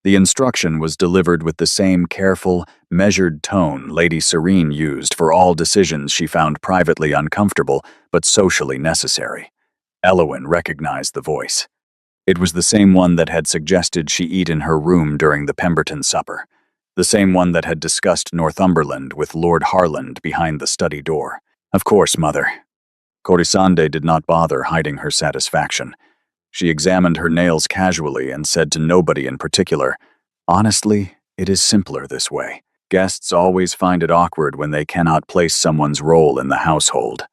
Speaker 1: The instruction was delivered with the same careful, measured tone Lady Serene used for all decisions she found privately uncomfortable but socially necessary. Elowyn recognized the voice. It was the same one that had suggested she eat in her room during the Pemberton supper, the same one that had discussed Northumberland with Lord Harland behind the study door. "Of course, Mother." Corisande did not bother hiding her satisfaction. She examined her nails casually and said to nobody in particular, "Honestly, it is simpler this way. Guests always find it awkward when they cannot place someone's role in the household."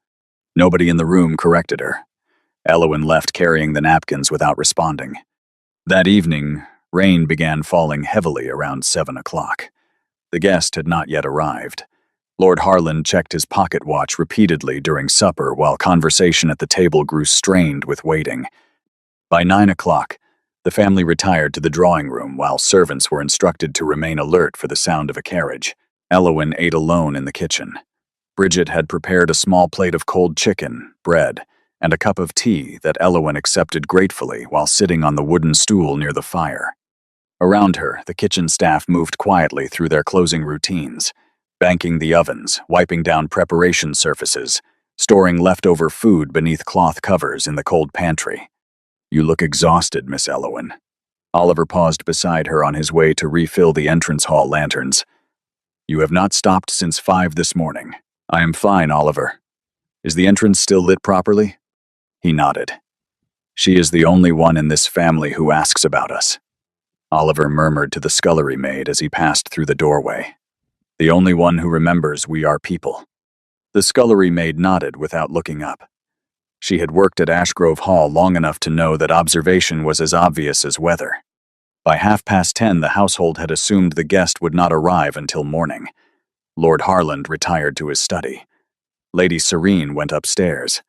Speaker 1: Nobody in the room corrected her. Elowyn left carrying the napkins without responding. That evening, rain began falling heavily around 7 o'clock. The guest had not yet arrived. Lord Harland checked his pocket watch repeatedly during supper while conversation at the table grew strained with waiting. By 9 o'clock, the family retired to the drawing room while servants were instructed to remain alert for the sound of a carriage. Elowyn ate alone in the kitchen. Bridget had prepared a small plate of cold chicken, bread, and a cup of tea that Elowyn accepted gratefully while sitting on the wooden stool near the fire. Around her, the kitchen staff moved quietly through their closing routines, banking the ovens, wiping down preparation surfaces, storing leftover food beneath cloth covers in the cold pantry. "You look exhausted, Miss Elowyn." Oliver paused beside her on his way to refill the entrance hall lanterns. "You have not stopped since 5 this morning." "I am fine, Oliver." "Is the entrance still lit properly?" He nodded. "She is the only one in this family who asks about us," Oliver murmured to the scullery maid as he passed through the doorway. "The only one who remembers we are people." The scullery maid nodded without looking up. She had worked at Ashgrove Hall long enough to know that observation was as obvious as weather. By 10:30, the household had assumed the guest would not arrive until morning. Lord Harland retired to his study. Lady Serene went upstairs.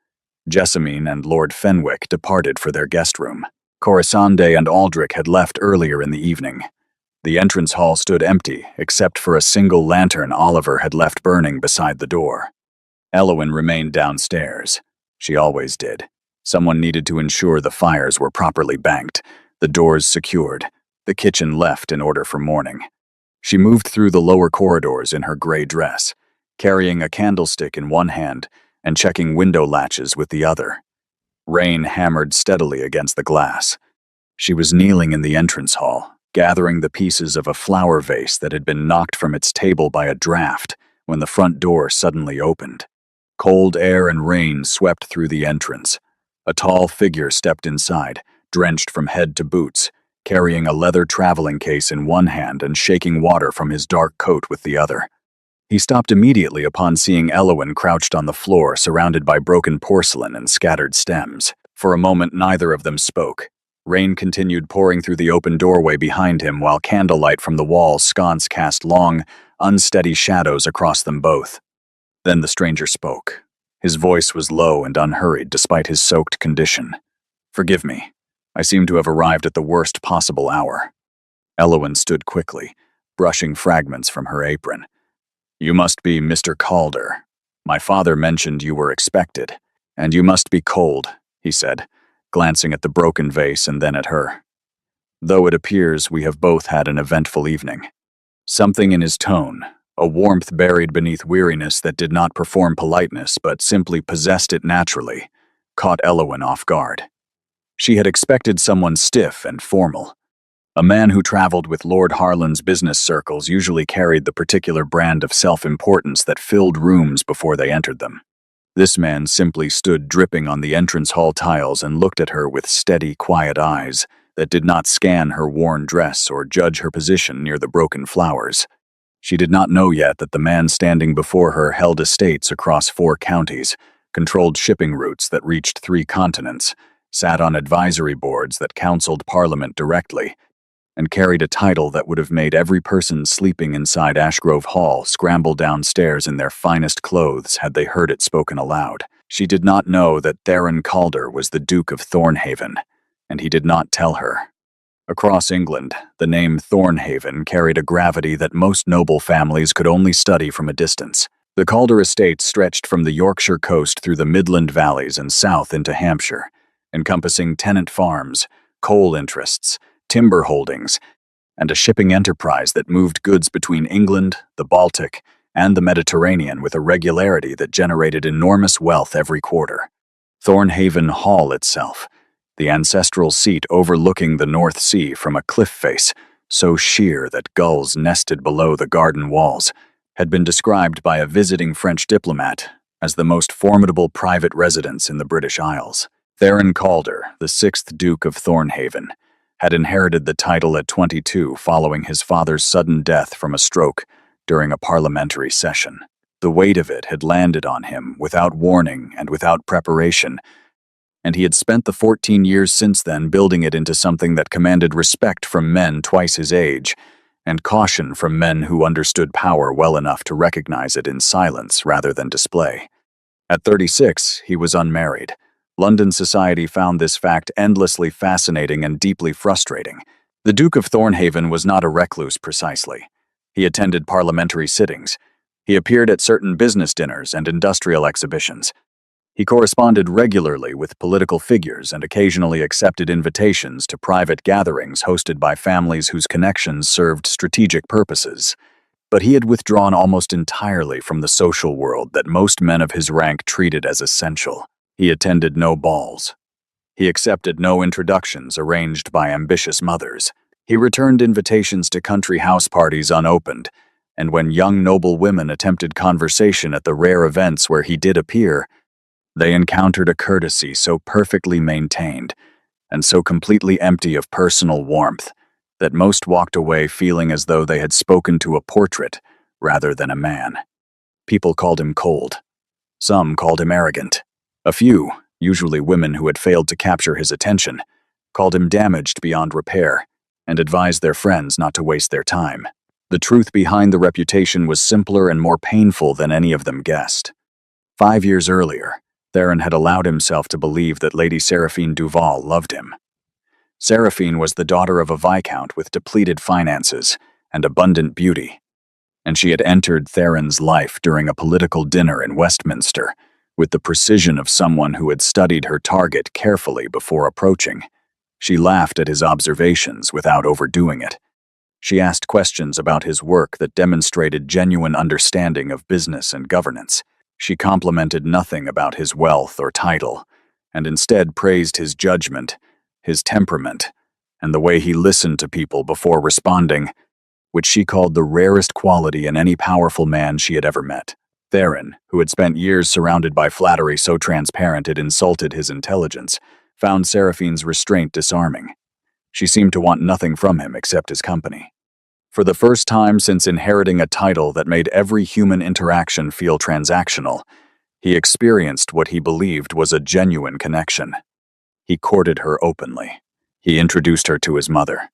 Speaker 1: Jessamine and Lord Fenwick departed for their guest room. Corisande and Aldrich had left earlier in the evening. The entrance hall stood empty, except for a single lantern Oliver had left burning beside the door. Elowyn remained downstairs. She always did. Someone needed to ensure the fires were properly banked, the doors secured, the kitchen left in order for morning. She moved through the lower corridors in her gray dress, carrying a candlestick in one hand and checking window latches with the other. Rain hammered steadily against the glass. She was kneeling in the entrance hall, gathering the pieces of a flower vase that had been knocked from its table by a draft when the front door suddenly opened. Cold air and rain swept through the entrance. A tall figure stepped inside, drenched from head to boots, carrying a leather traveling case in one hand and shaking water from his dark coat with the other. He stopped immediately upon seeing Elowyn crouched on the floor, surrounded by broken porcelain and scattered stems. For a moment, neither of them spoke. Rain continued pouring through the open doorway behind him, while candlelight from the wall sconce cast long, unsteady shadows across them both. Then the stranger spoke. His voice was low and unhurried despite his soaked condition. "Forgive me. I seem to have arrived at the worst possible hour." Elowyn stood quickly, brushing fragments from her apron. "You must be Mr. Calder. My father mentioned you were expected. And you must be cold," he said, glancing at the broken vase and then at her. "Though it appears we have both had an eventful evening." Something in his tone, a warmth buried beneath weariness that did not perform politeness but simply possessed it naturally, caught Elowyn off guard. She had expected someone stiff and formal. A man who traveled with Lord Harland's business circles usually carried the particular brand of self-importance that filled rooms before they entered them. This man simply stood dripping on the entrance hall tiles and looked at her with steady, quiet eyes that did not scan her worn dress or judge her position near the broken flowers. She did not know yet that the man standing before her held estates across 4 counties, controlled shipping routes that reached 3 continents, sat on advisory boards that counseled Parliament directly, and carried a title that would have made every person sleeping inside Ashgrove Hall scramble downstairs in their finest clothes had they heard it spoken aloud. She did not know that Theron Calder was the Duke of Thornhaven, and he did not tell her. Across England, the name Thornhaven carried a gravity that most noble families could only study from a distance. The Calder estate stretched from the Yorkshire coast through the Midland valleys and south into Hampshire, encompassing tenant farms, coal interests, timber holdings, and a shipping enterprise that moved goods between England, the Baltic, and the Mediterranean with a regularity that generated enormous wealth every quarter. Thornhaven Hall itself, the ancestral seat overlooking the North Sea from a cliff face so sheer that gulls nested below the garden walls, had been described by a visiting French diplomat as the most formidable private residence in the British Isles. Theron Calder, the 6th Duke of Thornhaven, had inherited the title at 22 following his father's sudden death from a stroke during a parliamentary session. The weight of it had landed on him without warning and without preparation, and he had spent the 14 years since then building it into something that commanded respect from men twice his age, and caution from men who understood power well enough to recognize it in silence rather than display. At 36, he was unmarried. London society found this fact endlessly fascinating and deeply frustrating. The Duke of Thornhaven was not a recluse precisely. He attended parliamentary sittings. He appeared at certain business dinners and industrial exhibitions. He corresponded regularly with political figures and occasionally accepted invitations to private gatherings hosted by families whose connections served strategic purposes. But he had withdrawn almost entirely from the social world that most men of his rank treated as essential. He attended no balls. He accepted no introductions arranged by ambitious mothers. He returned invitations to country house parties unopened, and when young noble women attempted conversation at the rare events where he did appear, they encountered a courtesy so perfectly maintained and so completely empty of personal warmth that most walked away feeling as though they had spoken to a portrait rather than a man. People called him cold. Some called him arrogant. A few, usually women who had failed to capture his attention, called him damaged beyond repair and advised their friends not to waste their time. The truth behind the reputation was simpler and more painful than any of them guessed. 5 years earlier, Theron had allowed himself to believe that Lady Seraphine Duval loved him. Seraphine was the daughter of a viscount with depleted finances and abundant beauty, and she had entered Theron's life during a political dinner in Westminster with the precision of someone who had studied her target carefully before approaching. She laughed at his observations without overdoing it. She asked questions about his work that demonstrated genuine understanding of business and governance. She complimented nothing about his wealth or title, and instead praised his judgment, his temperament, and the way he listened to people before responding, which she called the rarest quality in any powerful man she had ever met. Theron, who had spent years surrounded by flattery so transparent it insulted his intelligence, found Seraphine's restraint disarming. She seemed to want nothing from him except his company. For the first time since inheriting a title that made every human interaction feel transactional, he experienced what he believed was a genuine connection. He courted her openly. He introduced her to his mother.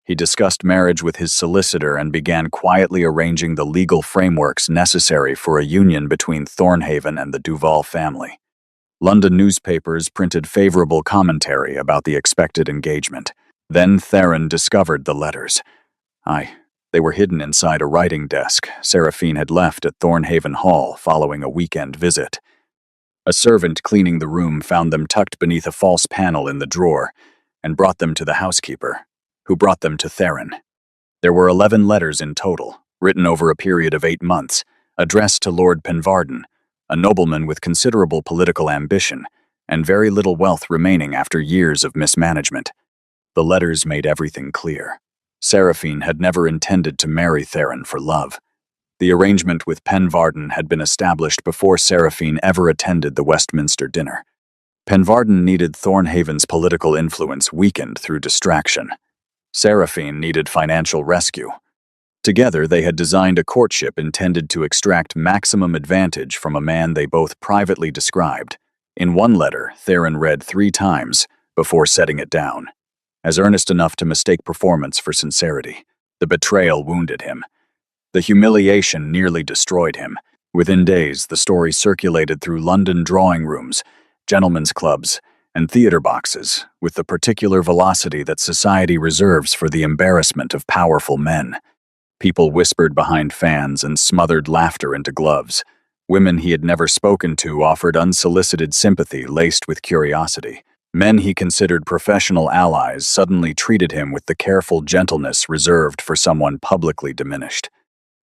Speaker 1: He discussed marriage with his solicitor and began quietly arranging the legal frameworks necessary for a union between Thornhaven and the Duval family. London newspapers printed favorable commentary about the expected engagement. Then Theron discovered the letters. They were hidden inside a writing desk Seraphine had left at Thornhaven Hall following a weekend visit. A servant cleaning the room found them tucked beneath a false panel in the drawer and brought them to the housekeeper, who brought them to Theron. There were 11 letters in total, written over a period of 8 months, addressed to Lord Penvarden, a nobleman with considerable political ambition and very little wealth remaining after years of mismanagement. The letters made everything clear. Seraphine had never intended to marry Theron for love. The arrangement with Penvarden had been established before Seraphine ever attended the Westminster dinner. Penvarden needed Thornhaven's political influence weakened through distraction. Seraphine needed financial rescue. Together, they had designed a courtship intended to extract maximum advantage from a man they both privately described. In one letter, Theron read 3 times before setting it down, as earnest enough to mistake performance for sincerity. The betrayal wounded him. The humiliation nearly destroyed him. Within days, the story circulated through London drawing rooms, gentlemen's clubs, and theater boxes, with the particular velocity that society reserves for the embarrassment of powerful men. People whispered behind fans and smothered laughter into gloves. Women he had never spoken to offered unsolicited sympathy laced with curiosity. Men he considered professional allies suddenly treated him with the careful gentleness reserved for someone publicly diminished.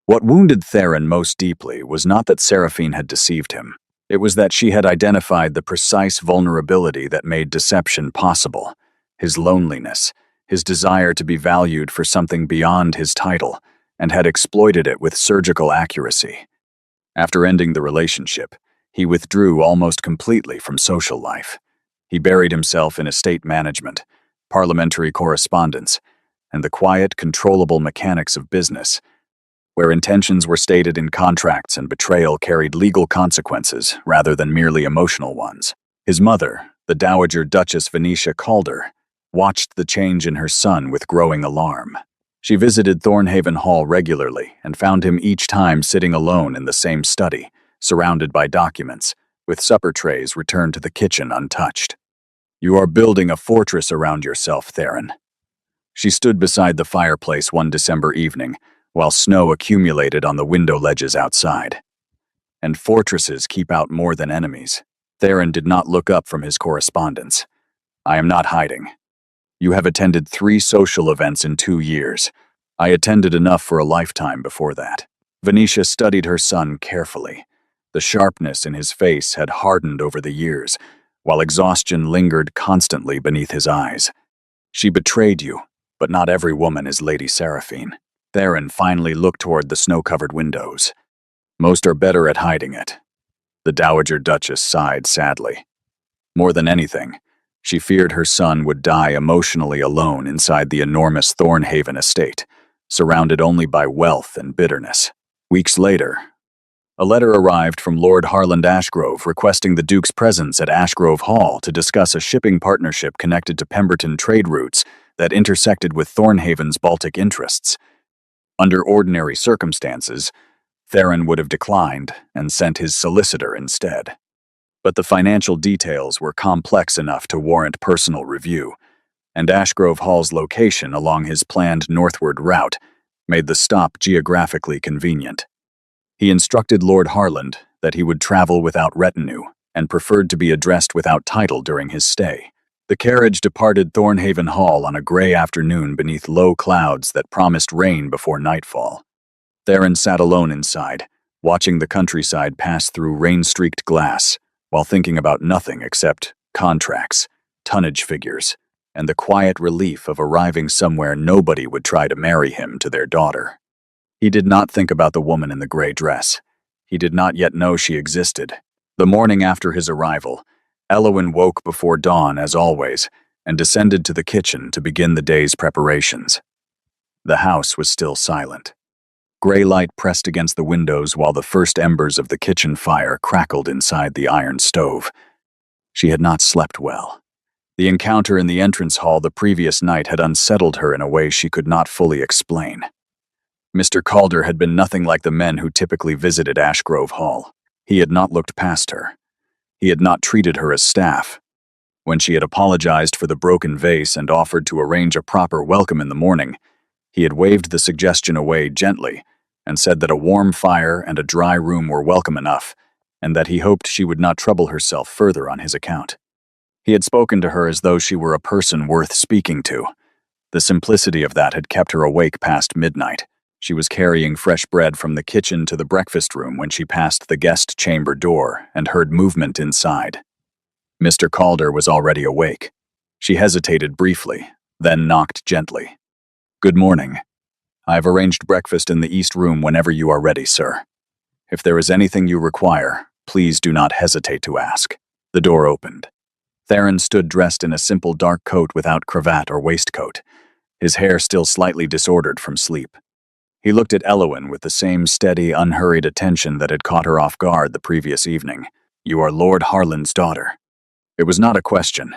Speaker 1: What wounded Theron most deeply was not that Seraphine had deceived him. It was that she had identified the precise vulnerability that made deception possible: his loneliness, his desire to be valued for something beyond his title, and had exploited it with surgical accuracy. After ending the relationship, he withdrew almost completely from social life. He buried himself in estate management, parliamentary correspondence, and the quiet, controllable mechanics of business, where intentions were stated in contracts and betrayal carried legal consequences rather than merely emotional ones. His mother, the Dowager Duchess Venetia Calder, watched the change in her son with growing alarm. She visited Thornhaven Hall regularly and found him each time sitting alone in the same study, surrounded by documents, with supper trays returned to the kitchen untouched. "You are building a fortress around yourself, Theron." She stood beside the fireplace one December evening, while snow accumulated on the window ledges outside. "And fortresses keep out more than enemies." Theron did not look up from his correspondence. "I am not hiding. You have attended 3 social events in 2 years. I attended enough for a lifetime before that." Venetia studied her son carefully. The sharpness in his face had hardened over the years, while exhaustion lingered constantly beneath his eyes. "She betrayed you, but not every woman is Lady Seraphine." Theron finally looked toward the snow-covered windows. "Most are better at hiding it." The Dowager Duchess sighed sadly. More than anything, she feared her son would die emotionally alone inside the enormous Thornhaven estate, surrounded only by wealth and bitterness. Weeks later, a letter arrived from Lord Harland Ashgrove requesting the Duke's presence at Ashgrove Hall to discuss a shipping partnership connected to Pemberton trade routes that intersected with Thornhaven's Baltic interests. Under ordinary circumstances, Theron would have declined and sent his solicitor instead. But the financial details were complex enough to warrant personal review, and Ashgrove Hall's location along his planned northward route made the stop geographically convenient. He instructed Lord Harland that he would travel without retinue and preferred to be addressed without title during his stay. The carriage departed Thornhaven Hall on a gray afternoon beneath low clouds that promised rain before nightfall. Theron sat alone inside, watching the countryside pass through rain-streaked glass, while thinking about nothing except contracts, tonnage figures, and the quiet relief of arriving somewhere nobody would try to marry him to their daughter. He did not think about the woman in the gray dress. He did not yet know she existed. The morning after his arrival, Elowyn woke before dawn as always and descended to the kitchen to begin the day's preparations. The house was still silent. Gray light pressed against the windows while the first embers of the kitchen fire crackled inside the iron stove. She had not slept well. The encounter in the entrance hall the previous night had unsettled her in a way she could not fully explain. Mr. Calder had been nothing like the men who typically visited Ashgrove Hall. He had not looked past her. He had not treated her as staff. When she had apologized for the broken vase and offered to arrange a proper welcome in the morning, he had waved the suggestion away gently and said that a warm fire and a dry room were welcome enough, and that he hoped she would not trouble herself further on his account. He had spoken to her as though she were a person worth speaking to. The simplicity of that had kept her awake past midnight. She was carrying fresh bread from the kitchen to the breakfast room when she passed the guest chamber door and heard movement inside. Mr. Calder was already awake. She hesitated briefly, then knocked gently. "Good morning. I've arranged breakfast in the East Room whenever you are ready, sir. If there is anything you require, please do not hesitate to ask." The door opened. Theron stood dressed in a simple dark coat without cravat or waistcoat, his hair still slightly disordered from sleep. He looked at Elowyn with the same steady, unhurried attention that had caught her off guard the previous evening. "You are Lord Harland's daughter." It was not a question.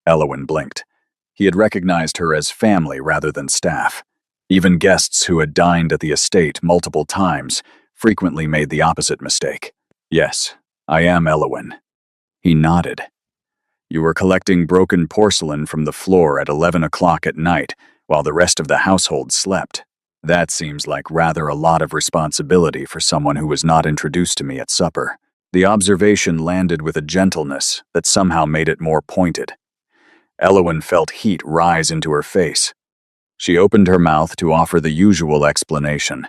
Speaker 1: Elowyn blinked. He had recognized her as family rather than staff. Even guests who had dined at the estate multiple times frequently made the opposite mistake. "Yes, I am Elowyn." He nodded. "You were collecting broken porcelain from the floor at 11 o'clock at night while the rest of the household slept." That seems like rather a lot of responsibility for someone who was not introduced to me at supper. The observation landed with a gentleness that somehow made it more pointed. Elowen felt heat rise into her face. She opened her mouth to offer the usual explanation,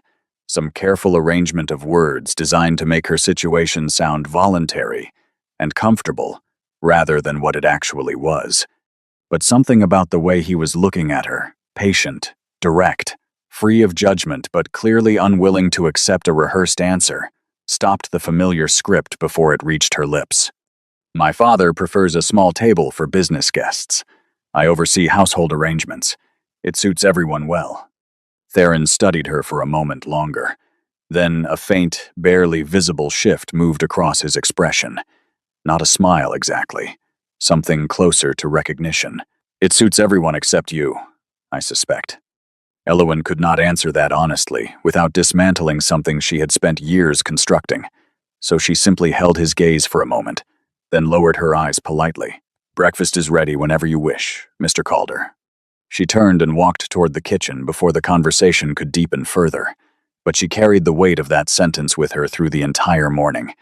Speaker 1: some careful arrangement of words designed to make her situation sound voluntary and comfortable, rather than what it actually was. But something about the way he was looking at her, patient, direct, free of judgment but clearly unwilling to accept a rehearsed answer, stopped the familiar script before it reached her lips. My father prefers a small table for business guests. I oversee household arrangements. It suits everyone well. Theron studied her for a moment longer. Then a faint, barely visible shift moved across his expression. Not a smile exactly. Something closer to recognition. It suits everyone except you, I suspect. Elowen could not answer that honestly, without dismantling something she had spent years constructing. So she simply held his gaze for a moment, then lowered her eyes politely. Breakfast is ready whenever you wish, Mr. Calder. She turned and walked toward the kitchen before the conversation could deepen further. But she carried the weight of that sentence with her through the entire morning.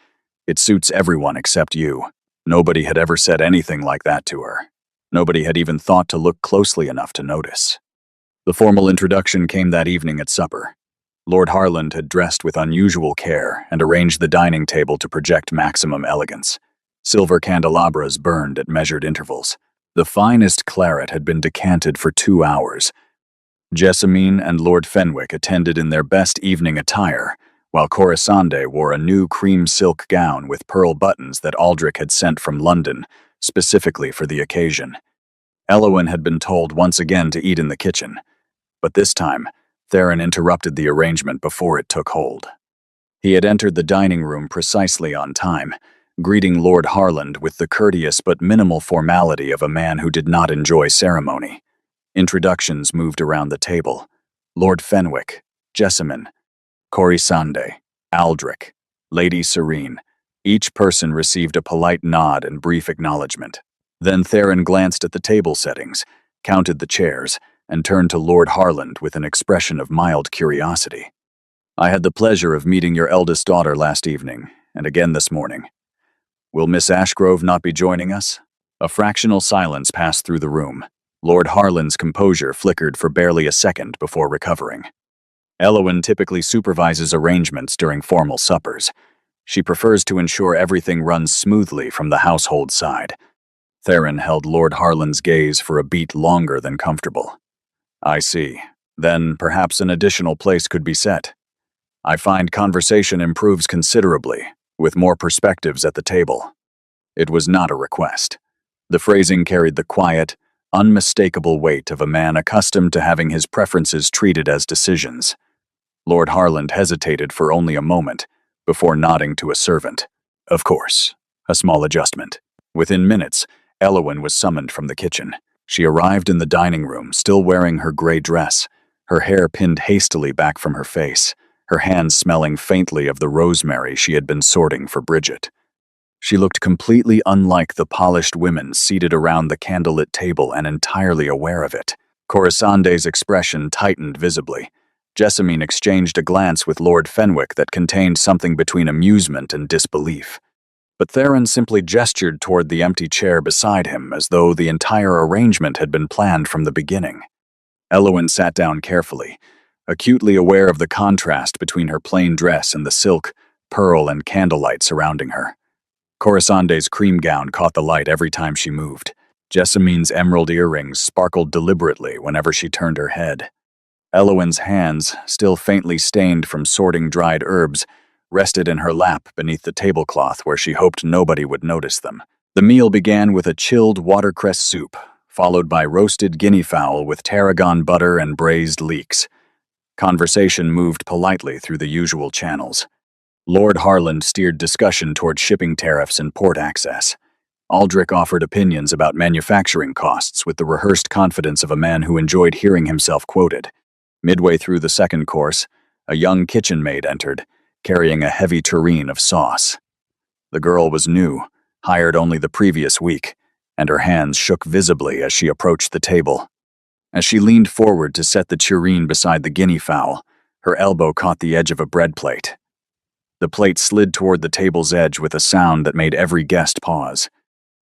Speaker 1: It suits everyone except you. Nobody had ever said anything like that to her. Nobody had even thought to look closely enough to notice. The formal introduction came that evening at supper. Lord Harland had dressed with unusual care and arranged the dining table to project maximum elegance. Silver candelabras burned at measured intervals. The finest claret had been decanted for 2 hours. Jessamine and Lord Fenwick attended in their best evening attire, while Corisande wore a new cream silk gown with pearl buttons that Aldrich had sent from London, specifically for the occasion. Elowen had been told once again to eat in the kitchen, but this time, Theron interrupted the arrangement before it took hold. He had entered the dining room precisely on time, greeting Lord Harland with the courteous but minimal formality of a man who did not enjoy ceremony. Introductions moved around the table. Lord Fenwick, Jessamine, Corisande, Aldrich, Lady Serene. Each person received a polite nod and brief acknowledgement. Then Theron glanced at the table settings, counted the chairs, and turned to Lord Harland with an expression of mild curiosity. I had the pleasure of meeting your eldest daughter last evening, and again this morning. Will Miss Ashgrove not be joining us? A fractional silence passed through the room. Lord Harland's composure flickered for barely a second before recovering. Elowen typically supervises arrangements during formal suppers. She prefers to ensure everything runs smoothly from the household side. Theron held Lord Harland's gaze for a beat longer than comfortable. I see. Then perhaps an additional place could be set. I find conversation improves considerably, with more perspectives at the table. It was not a request. The phrasing carried the quiet, unmistakable weight of a man accustomed to having his preferences treated as decisions. Lord Harland hesitated for only a moment, before nodding to a servant. Of course. A small adjustment. Within minutes, Elowen was summoned from the kitchen. She arrived in the dining room, still wearing her gray dress, her hair pinned hastily back from her face, her hands smelling faintly of the rosemary she had been sorting for Bridget. She looked completely unlike the polished women seated around the candlelit table and entirely aware of it. Corisande's expression tightened visibly. Jessamine exchanged a glance with Lord Fenwick that contained something between amusement and disbelief. But Theron simply gestured toward the empty chair beside him as though the entire arrangement had been planned from the beginning. Elowen sat down carefully, acutely aware of the contrast between her plain dress and the silk, pearl, and candlelight surrounding her. Corisande's cream gown caught the light every time she moved. Jessamine's emerald earrings sparkled deliberately whenever she turned her head. Elowen's hands, still faintly stained from sorting dried herbs, rested in her lap beneath the tablecloth where she hoped nobody would notice them. The meal began with a chilled watercress soup, followed by roasted guinea fowl with tarragon butter and braised leeks. Conversation moved politely through the usual channels. Lord Harland steered discussion toward shipping tariffs and port access. Aldrich offered opinions about manufacturing costs with the rehearsed confidence of a man who enjoyed hearing himself quoted. Midway through the second course, a young kitchen maid entered, carrying a heavy tureen of sauce. The girl was new, hired only the previous week, and her hands shook visibly as she approached the table. As she leaned forward to set the tureen beside the guinea fowl, her elbow caught the edge of a bread plate. The plate slid toward the table's edge with a sound that made every guest pause.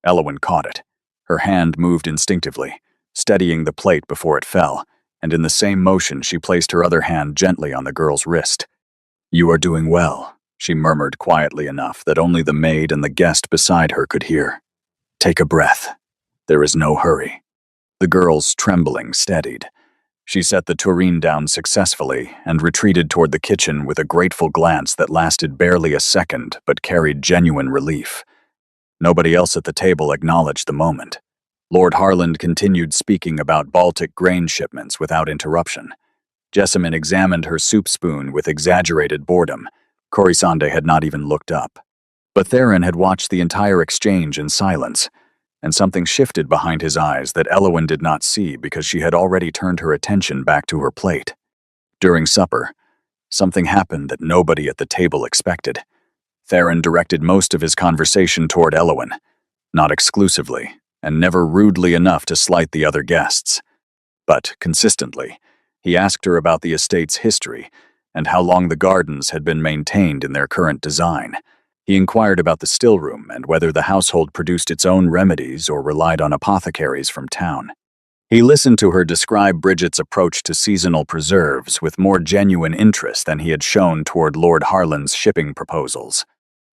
Speaker 1: Elowen caught it. Her hand moved instinctively, steadying the plate before it fell, and in the same motion she placed her other hand gently on the girl's wrist. "You are doing well," she murmured quietly enough that only the maid and the guest beside her could hear. "Take a breath. There is no hurry." The girl's trembling steadied. She set the tureen down successfully and retreated toward the kitchen with a grateful glance that lasted barely a second but carried genuine relief. Nobody else at the table acknowledged the moment. Lord Harland continued speaking about Baltic grain shipments without interruption. Jessamine examined her soup spoon with exaggerated boredom. Corisande had not even looked up. But Theron had watched the entire exchange in silence, and something shifted behind his eyes that Elowen did not see because she had already turned her attention back to her plate. During supper, something happened that nobody at the table expected. Theron directed most of his conversation toward Elowen, not exclusively, and never rudely enough to slight the other guests. But, consistently, he asked her about the estate's history and how long the gardens had been maintained in their current design. He inquired about the stillroom and whether the household produced its own remedies or relied on apothecaries from town. He listened to her describe Bridget's approach to seasonal preserves with more genuine interest than he had shown toward Lord Harland's shipping proposals.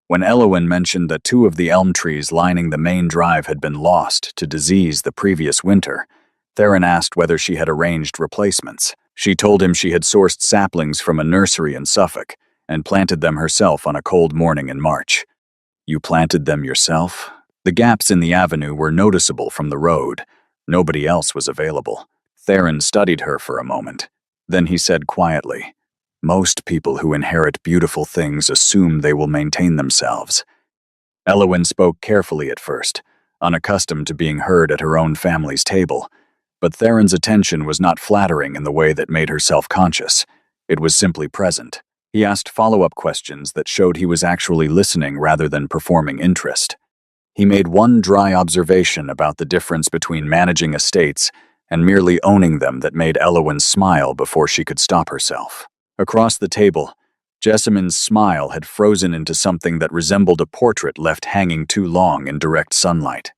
Speaker 1: When Elowen mentioned that 2 of the elm trees lining the main drive had been lost to disease the previous winter, Theron asked whether she had arranged replacements. She told him she had sourced saplings from a nursery in Suffolk and planted them herself on a cold morning in March. "You planted them yourself?" The gaps in the avenue were noticeable from the road. Nobody else was available. Theron studied her for a moment. Then he said quietly, "Most people who inherit beautiful things assume they will maintain themselves." Elowen spoke carefully at first, unaccustomed to being heard at her own family's table. But Theron's attention was not flattering in the way that made her self-conscious. It was simply present. He asked follow-up questions that showed he was actually listening rather than performing interest. He made one dry observation about the difference between managing estates and merely owning them that made Elowen smile before she could stop herself. Across the table, Jessamine's smile had frozen into something that resembled a portrait left hanging too long in direct sunlight.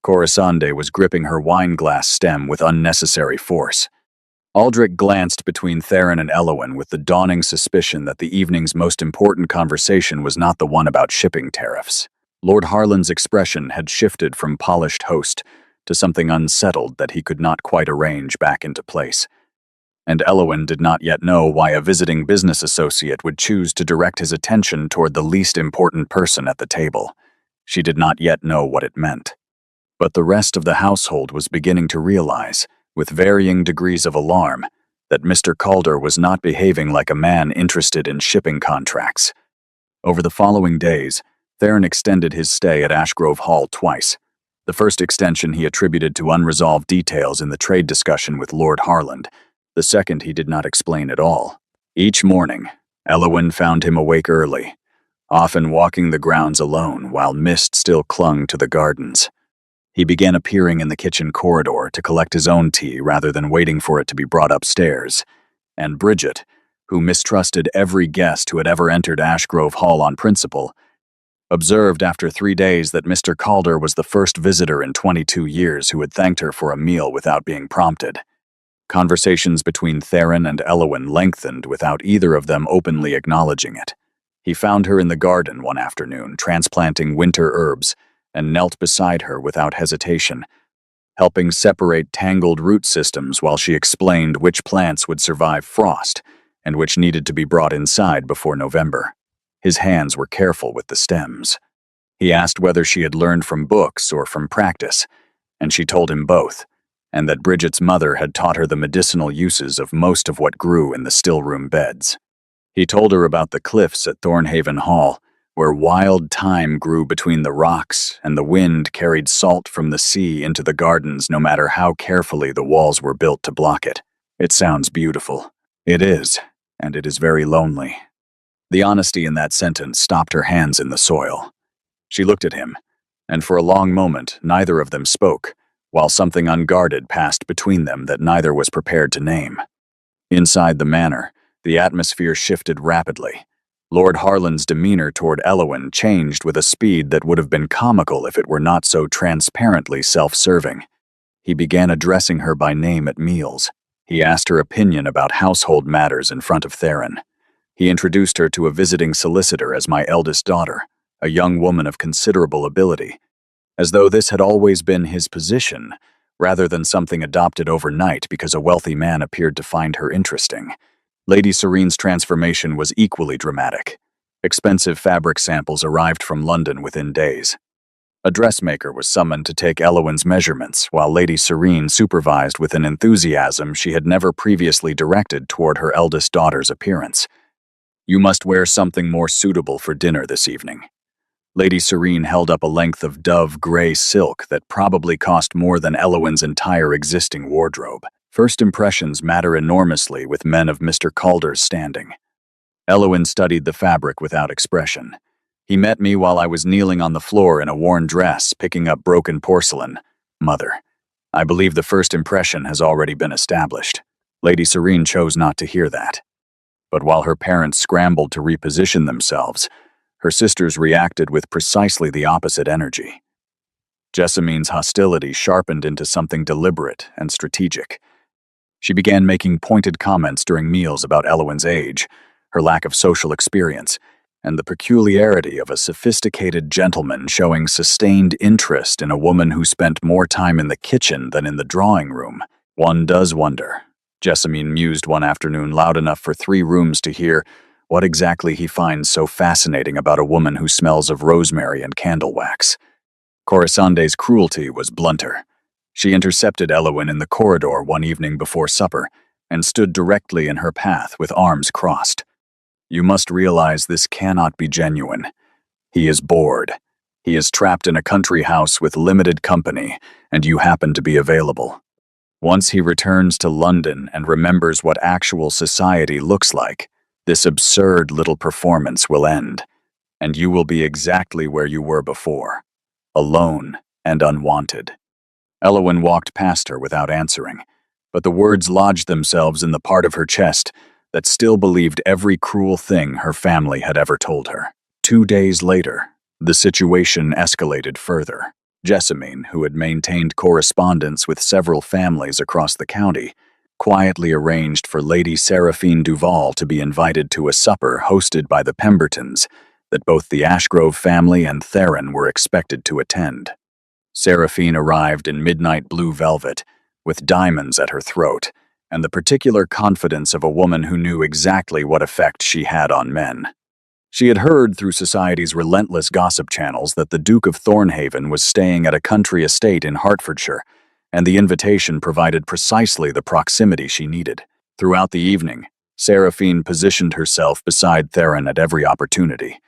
Speaker 1: Corisande was gripping her wine-glass stem with unnecessary force. Aldrich glanced between Theron and Elowen with the dawning suspicion that the evening's most important conversation was not the one about shipping tariffs. Lord Harland's expression had shifted from polished host to something unsettled that he could not quite arrange back into place. And Elowen did not yet know why a visiting business associate would choose to direct his attention toward the least important person at the table. She did not yet know what it meant. But the rest of the household was beginning to realize, with varying degrees of alarm, that Mr. Calder was not behaving like a man interested in shipping contracts. Over the following days, Theron extended his stay at Ashgrove Hall twice. The first extension he attributed to unresolved details in the trade discussion with Lord Harland. The second he did not explain at all. Each morning, Elowen found him awake early, often walking the grounds alone while mist still clung to the gardens. He began appearing in the kitchen corridor to collect his own tea rather than waiting for it to be brought upstairs. And Bridget, who mistrusted every guest who had ever entered Ashgrove Hall on principle, observed after 3 days that Mr. Calder was the first visitor in 22 years who had thanked her for a meal without being prompted. Conversations between Theron and Elowen lengthened without either of them openly acknowledging it. He found her in the garden one afternoon, transplanting winter herbs, and knelt beside her without hesitation, helping separate tangled root systems while she explained which plants would survive frost and which needed to be brought inside before November. His hands were careful with the stems. He asked whether she had learned from books or from practice, and she told him both, and that Bridget's mother had taught her the medicinal uses of most of what grew in the still-room beds. He told her about the cliffs at Thornhaven Hall, where wild thyme grew between the rocks and the wind carried salt from the sea into the gardens no matter how carefully the walls were built to block it. "It sounds beautiful." "It is, and it is very lonely." The honesty in that sentence stopped her hands in the soil. She looked at him, and for a long moment neither of them spoke, while something unguarded passed between them that neither was prepared to name. Inside the manor, the atmosphere shifted rapidly. Lord Harlan's demeanor toward Elowyn changed with a speed that would have been comical if it were not so transparently self-serving. He began addressing her by name at meals. He asked her opinion about household matters in front of Theron. He introduced her to a visiting solicitor as my eldest daughter, a young woman of considerable ability, as though this had always been his position, rather than something adopted overnight because a wealthy man appeared to find her interesting. Lady Serene's transformation was equally dramatic. Expensive fabric samples arrived from London within days. A dressmaker was summoned to take Elowyn's measurements, while Lady Serene supervised with an enthusiasm she had never previously directed toward her eldest daughter's appearance. "You must wear something more suitable for dinner this evening." Lady Serene held up a length of dove gray silk that probably cost more than Elowyn's entire existing wardrobe. First impressions matter enormously with men of Mr. Calder's standing. Elowyn studied the fabric without expression. He met me while I was kneeling on the floor in a worn dress, picking up broken porcelain. "Mother, I believe the first impression has already been established." Lady Serene chose not to hear that. But while her parents scrambled to reposition themselves, her sisters reacted with precisely the opposite energy. Jessamine's hostility sharpened into something deliberate and strategic. She began making pointed comments during meals about Elowyn's age, her lack of social experience, and the peculiarity of a sophisticated gentleman showing sustained interest in a woman who spent more time in the kitchen than in the drawing room. "One does wonder," Jessamine mused one afternoon loud enough for 3 rooms to hear, "what exactly he finds so fascinating about a woman who smells of rosemary and candle wax." Corissande's cruelty was blunter. She intercepted Elowyn in the corridor one evening before supper and stood directly in her path with arms crossed. "You must realize this cannot be genuine. He is bored. He is trapped in a country house with limited company, and you happen to be available. Once he returns to London and remembers what actual society looks like, this absurd little performance will end, and you will be exactly where you were before, alone and unwanted." Elowyn walked past her without answering, but the words lodged themselves in the part of her chest that still believed every cruel thing her family had ever told her. 2 days later, the situation escalated further. Jessamine, who had maintained correspondence with several families across the county, quietly arranged for Lady Seraphine Duval to be invited to a supper hosted by the Pembertons that both the Ashgrove family and Theron were expected to attend. Seraphine arrived in midnight blue velvet, with diamonds at her throat, and the particular confidence of a woman who knew exactly what effect she had on men. She had heard through society's relentless gossip channels that the Duke of Thornhaven was staying at a country estate in Hertfordshire, and the invitation provided precisely the proximity she needed. Throughout the evening, Seraphine positioned herself beside Theron at every opportunity.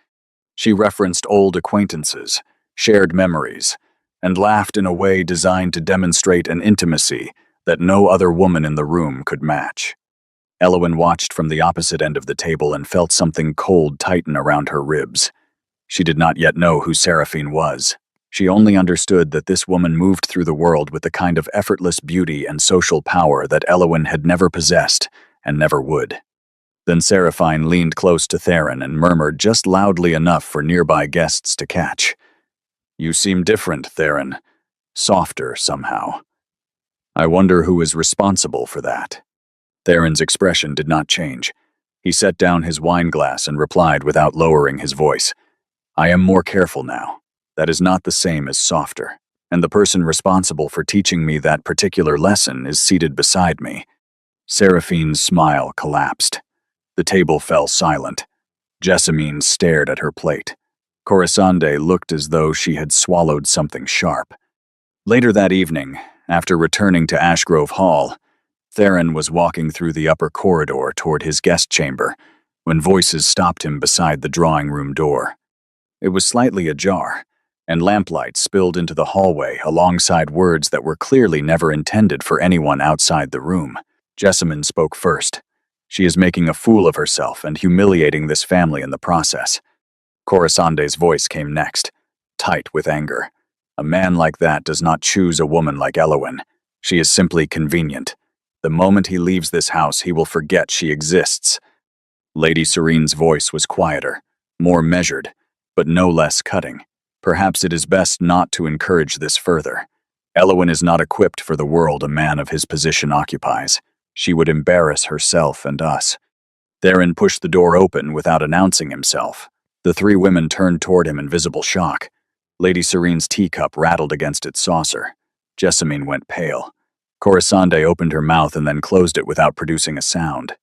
Speaker 1: She referenced old acquaintances, shared memories, and laughed in a way designed to demonstrate an intimacy that no other woman in the room could match. Elowyn watched from the opposite end of the table and felt something cold tighten around her ribs. She did not yet know who Seraphine was. She only understood that this woman moved through the world with the kind of effortless beauty and social power that Elowyn had never possessed and never would. Then Seraphine leaned close to Theron and murmured just loudly enough for nearby guests to catch. "You seem different, Theron. Softer, somehow. I wonder who is responsible for that." Theron's expression did not change. He set down his wineglass and replied without lowering his voice, "I am more careful now. That is not the same as softer. And the person responsible for teaching me that particular lesson is seated beside me." Seraphine's smile collapsed. The table fell silent. Jessamine stared at her plate. Corisande looked as though she had swallowed something sharp. Later that evening, after returning to Ashgrove Hall, Theron was walking through the upper corridor toward his guest chamber when voices stopped him beside the drawing room door. It was slightly ajar, and lamplight spilled into the hallway alongside words that were clearly never intended for anyone outside the room. Jessamine spoke first. "She is making a fool of herself and humiliating this family in the process." Corisande's voice came next, tight with anger. A man like that does not choose a woman like Elowin. She is simply convenient. The moment he leaves this house, he will forget she exists. Lady Serene's voice was quieter, more measured, but no less cutting. Perhaps it is best not to encourage this further. Elowin is not equipped for the world a man of his position occupies. She would embarrass herself and us. Theron pushed the door open without announcing himself. The three women turned toward him in visible shock. Lady Serene's teacup rattled against its saucer. Jessamine went pale. Corisande opened her mouth and then closed it without producing a sound.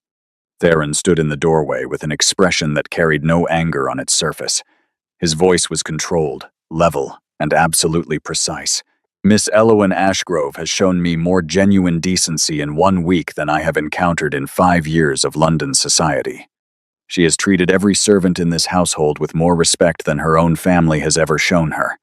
Speaker 1: Theron stood in the doorway with an expression that carried no anger on its surface. His voice was controlled, level, and absolutely precise. Miss Elowin Ashgrove has shown me more genuine decency in 1 week than I have encountered in 5 years of London society. She has treated every servant in this household with more respect than her own family has ever shown her.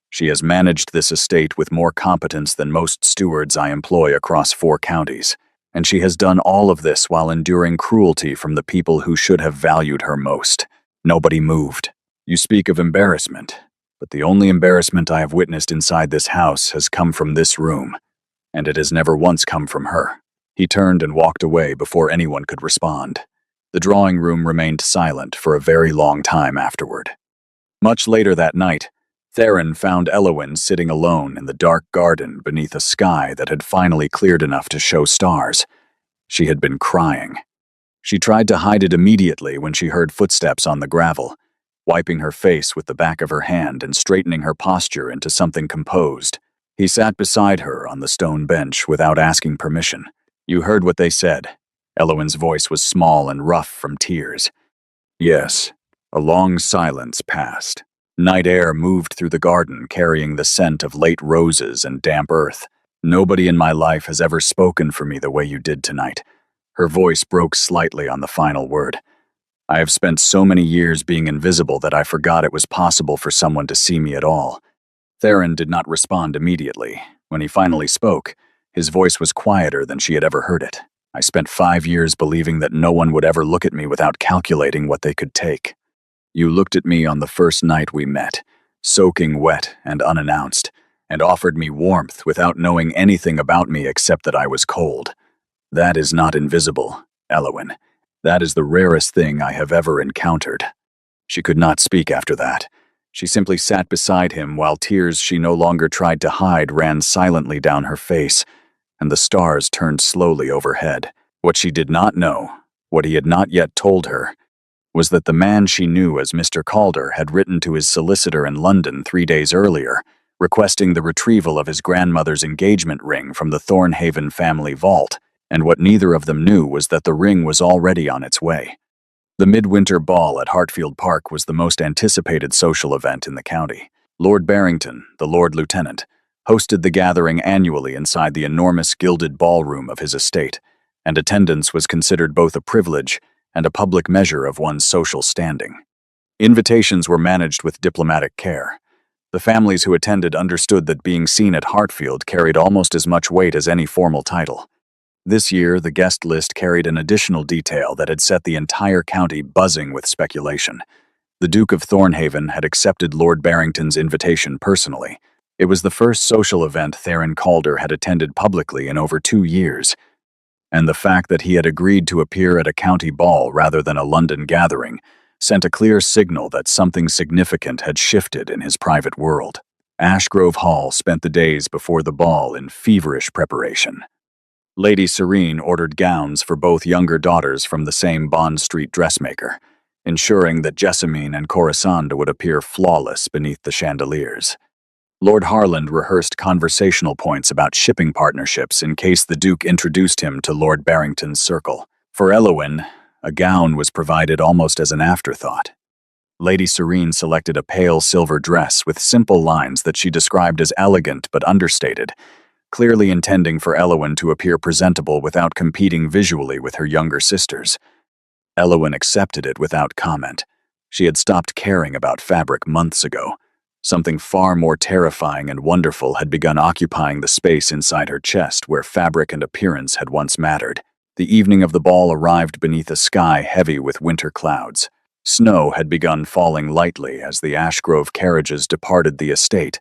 Speaker 1: She has managed this estate with more competence than most stewards I employ across 4 counties, and she has done all of this while enduring cruelty from the people who should have valued her most. Nobody moved. You speak of embarrassment, but the only embarrassment I have witnessed inside this house has come from this room, and it has never once come from her. He turned and walked away before anyone could respond. The drawing room remained silent for a very long time afterward. Much later that night, Theron found Elowin sitting alone in the dark garden beneath a sky that had finally cleared enough to show stars. She had been crying. She tried to hide it immediately when she heard footsteps on the gravel, wiping her face with the back of her hand and straightening her posture into something composed. He sat beside her on the stone bench without asking permission. You heard what they said. Elowin's voice was small and rough from tears. Yes. A long silence passed. Night air moved through the garden, carrying the scent of late roses and damp earth. Nobody in my life has ever spoken for me the way you did tonight. Her voice broke slightly on the final word. I have spent so many years being invisible that I forgot it was possible for someone to see me at all. Theron did not respond immediately. When he finally spoke, his voice was quieter than she had ever heard it. I spent 5 years believing that no one would ever look at me without calculating what they could take. You looked at me on the first night we met, soaking wet and unannounced, and offered me warmth without knowing anything about me except that I was cold. That is not invisible, Elowin. That is the rarest thing I have ever encountered. She could not speak after that. She simply sat beside him while tears she no longer tried to hide ran silently down her face, and the stars turned slowly overhead. What she did not know, what he had not yet told her, was that the man she knew as Mr. Calder had written to his solicitor in London 3 days earlier, requesting the retrieval of his grandmother's engagement ring from the Thornhaven family vault, and what neither of them knew was that the ring was already on its way. The midwinter ball at Hartfield Park was the most anticipated social event in the county. Lord Barrington, the Lord Lieutenant, hosted the gathering annually inside the enormous gilded ballroom of his estate, and attendance was considered both a privilege and a public measure of one's social standing. Invitations were managed with diplomatic care. The families who attended understood that being seen at Hartfield carried almost as much weight as any formal title. This year, the guest list carried an additional detail that had set the entire county buzzing with speculation. The Duke of Thornhaven had accepted Lord Barrington's invitation personally. It was the first social event Theron Calder had attended publicly in over 2 years, and the fact that he had agreed to appear at a county ball rather than a London gathering sent a clear signal that something significant had shifted in his private world. Ashgrove Hall spent the days before the ball in feverish preparation. Lady Serene ordered gowns for both younger daughters from the same Bond Street dressmaker, ensuring that Jessamine and Corisande would appear flawless beneath the chandeliers. Lord Harland rehearsed conversational points about shipping partnerships in case the Duke introduced him to Lord Barrington's circle. For Elowin, a gown was provided almost as an afterthought. Lady Serene selected a pale silver dress with simple lines that she described as elegant but understated, clearly intending for Elowin to appear presentable without competing visually with her younger sisters. Elowin accepted it without comment. She had stopped caring about fabric months ago. Something far more terrifying and wonderful had begun occupying the space inside her chest where fabric and appearance had once mattered. The evening of the ball arrived beneath a sky heavy with winter clouds. Snow had begun falling lightly as the Ashgrove carriages departed the estate,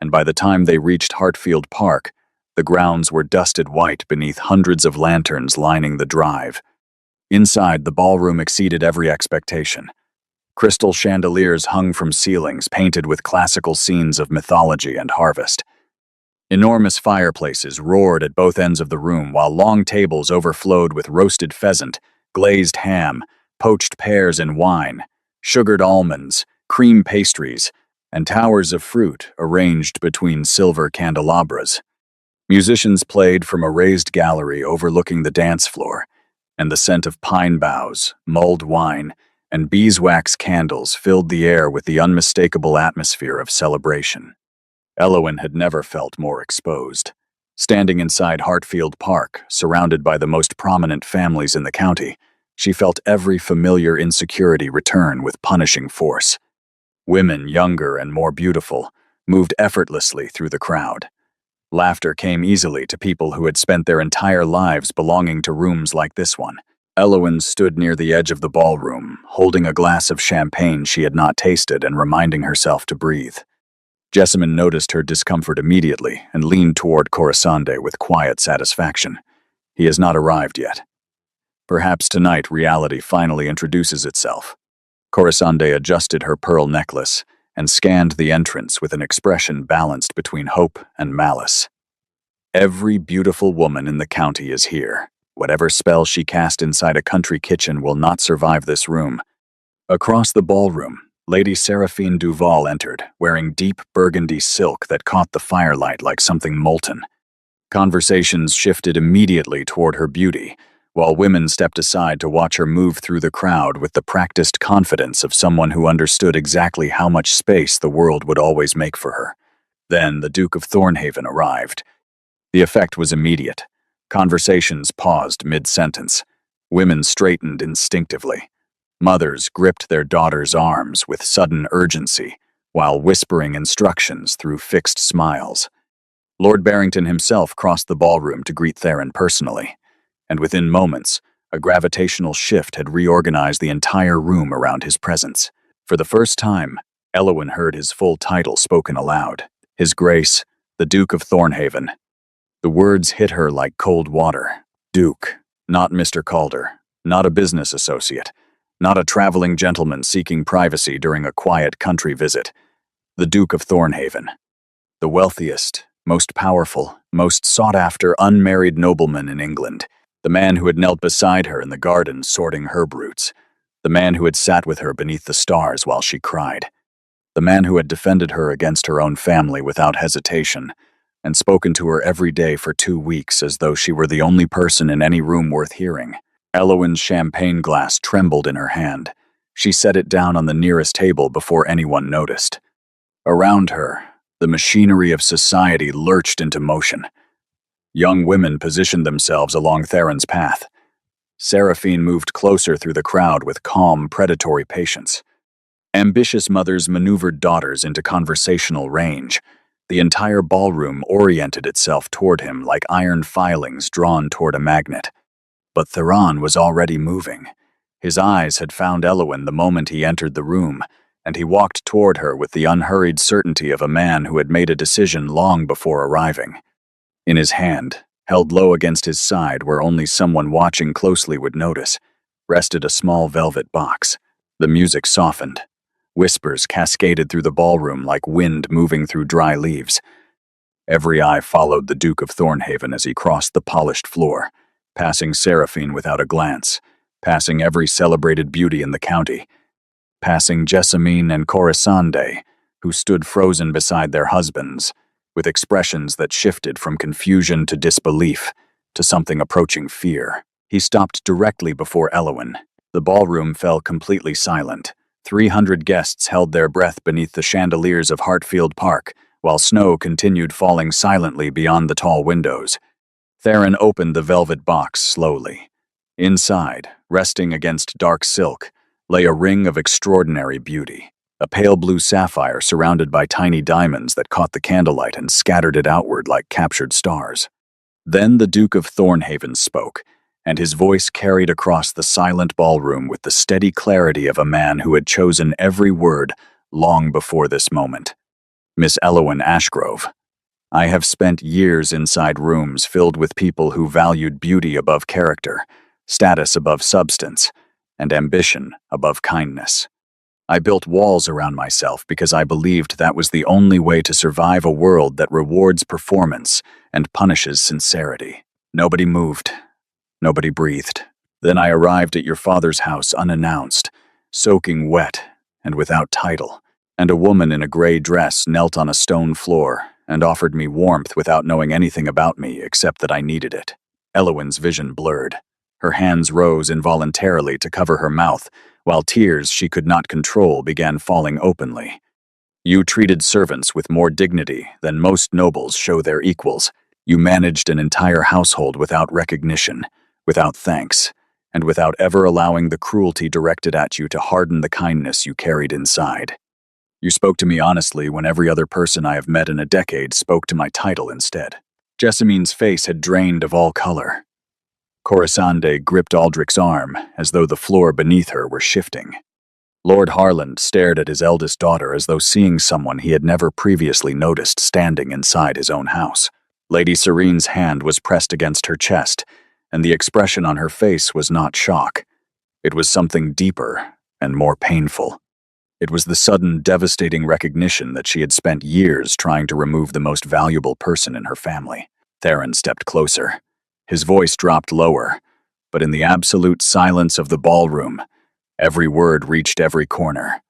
Speaker 1: and by the time they reached Hartfield Park, the grounds were dusted white beneath hundreds of lanterns lining the drive. Inside, the ballroom exceeded every expectation. Crystal chandeliers hung from ceilings painted with classical scenes of mythology and harvest. Enormous fireplaces roared at both ends of the room, while long tables overflowed with roasted pheasant, glazed ham, poached pears and wine, sugared almonds, cream pastries, and towers of fruit arranged between silver candelabras. Musicians played from a raised gallery overlooking the dance floor, and the scent of pine boughs, mulled wine, and beeswax candles filled the air with the unmistakable atmosphere of celebration. Elowen had never felt more exposed. Standing inside Hartfield Park, surrounded by the most prominent families in the county, she felt every familiar insecurity return with punishing force. Women, younger and more beautiful, moved effortlessly through the crowd. Laughter came easily to people who had spent their entire lives belonging to rooms like this one. Elowen stood near the edge of the ballroom, holding a glass of champagne she had not tasted and reminding herself to breathe. Jessamine noticed her discomfort immediately and leaned toward Corisande with quiet satisfaction. He has not arrived yet. Perhaps tonight reality finally introduces itself. Corisande adjusted her pearl necklace and scanned the entrance with an expression balanced between hope and malice. Every beautiful woman in the county is here. Whatever spell she cast inside a country kitchen will not survive this room. Across the ballroom, Lady Seraphine Duval entered, wearing deep burgundy silk that caught the firelight like something molten. Conversations shifted immediately toward her beauty, while women stepped aside to watch her move through the crowd with the practiced confidence of someone who understood exactly how much space the world would always make for her. Then the Duke of Thornhaven arrived. The effect was immediate. Conversations paused mid-sentence. Women straightened instinctively. Mothers gripped their daughters' arms with sudden urgency, while whispering instructions through fixed smiles. Lord Barrington himself crossed the ballroom to greet Theron personally, and within moments, a gravitational shift had reorganized the entire room around his presence. For the first time, Elowen heard his full title spoken aloud. His Grace, the Duke of Thornhaven. The words hit her like cold water. Duke, not Mr. Calder, not a business associate, not a traveling gentleman seeking privacy during a quiet country visit. The Duke of Thornhaven. The wealthiest, most powerful, most sought-after unmarried nobleman in England. The man who had knelt beside her in the garden sorting herb roots. The man who had sat with her beneath the stars while she cried. The man who had defended her against her own family without hesitation, and spoken to her every day for 2 weeks as though she were the only person in any room worth hearing. Elowen's champagne glass trembled in her hand. She set it down on the nearest table before anyone noticed. Around her, the machinery of society lurched into motion. Young women positioned themselves along Theron's path. Seraphine moved closer through the crowd with calm, predatory patience. Ambitious mothers maneuvered daughters into conversational range. The entire ballroom oriented itself toward him like iron filings drawn toward a magnet. But Theron was already moving. His eyes had found Elowen the moment he entered the room, and he walked toward her with the unhurried certainty of a man who had made a decision long before arriving. In his hand, held low against his side where only someone watching closely would notice, rested a small velvet box. The music softened. Whispers cascaded through the ballroom like wind moving through dry leaves. Every eye followed the Duke of Thornhaven as he crossed the polished floor, passing Seraphine without a glance, passing every celebrated beauty in the county, passing Jessamine and Corisande, who stood frozen beside their husbands, with expressions that shifted from confusion to disbelief, to something approaching fear. He stopped directly before Elowen. The ballroom fell completely silent. 300 guests held their breath beneath the chandeliers of Hartfield Park, while snow continued falling silently beyond the tall windows. Theron opened the velvet box slowly. Inside, resting against dark silk, lay a ring of extraordinary beauty, a pale blue sapphire surrounded by tiny diamonds that caught the candlelight and scattered it outward like captured stars. Then the Duke of Thornhaven spoke, and his voice carried across the silent ballroom with the steady clarity of a man who had chosen every word long before this moment. Miss Elowen Ashgrove. I have spent years inside rooms filled with people who valued beauty above character, status above substance, and ambition above kindness. I built walls around myself because I believed that was the only way to survive a world that rewards performance and punishes sincerity. Nobody moved. Nobody breathed. Then I arrived at your father's house unannounced, soaking wet and without title, and a woman in a gray dress knelt on a stone floor and offered me warmth without knowing anything about me except that I needed it. Elowen's vision blurred. Her hands rose involuntarily to cover her mouth, while tears she could not control began falling openly. You treated servants with more dignity than most nobles show their equals. You managed an entire household without recognition, without thanks, and without ever allowing the cruelty directed at you to harden the kindness you carried inside. You spoke to me honestly when every other person I have met in a decade spoke to my title instead. Jessamine's face had drained of all color. Corisande gripped Aldrich's arm as though the floor beneath her were shifting. Lord Harland stared at his eldest daughter as though seeing someone he had never previously noticed standing inside his own house. Lady Serene's hand was pressed against her chest, and the expression on her face was not shock. It was something deeper and more painful. It was the sudden, devastating recognition that she had spent years trying to remove the most valuable person in her family. Theron stepped closer. His voice dropped lower, but in the absolute silence of the ballroom, every word reached every corner.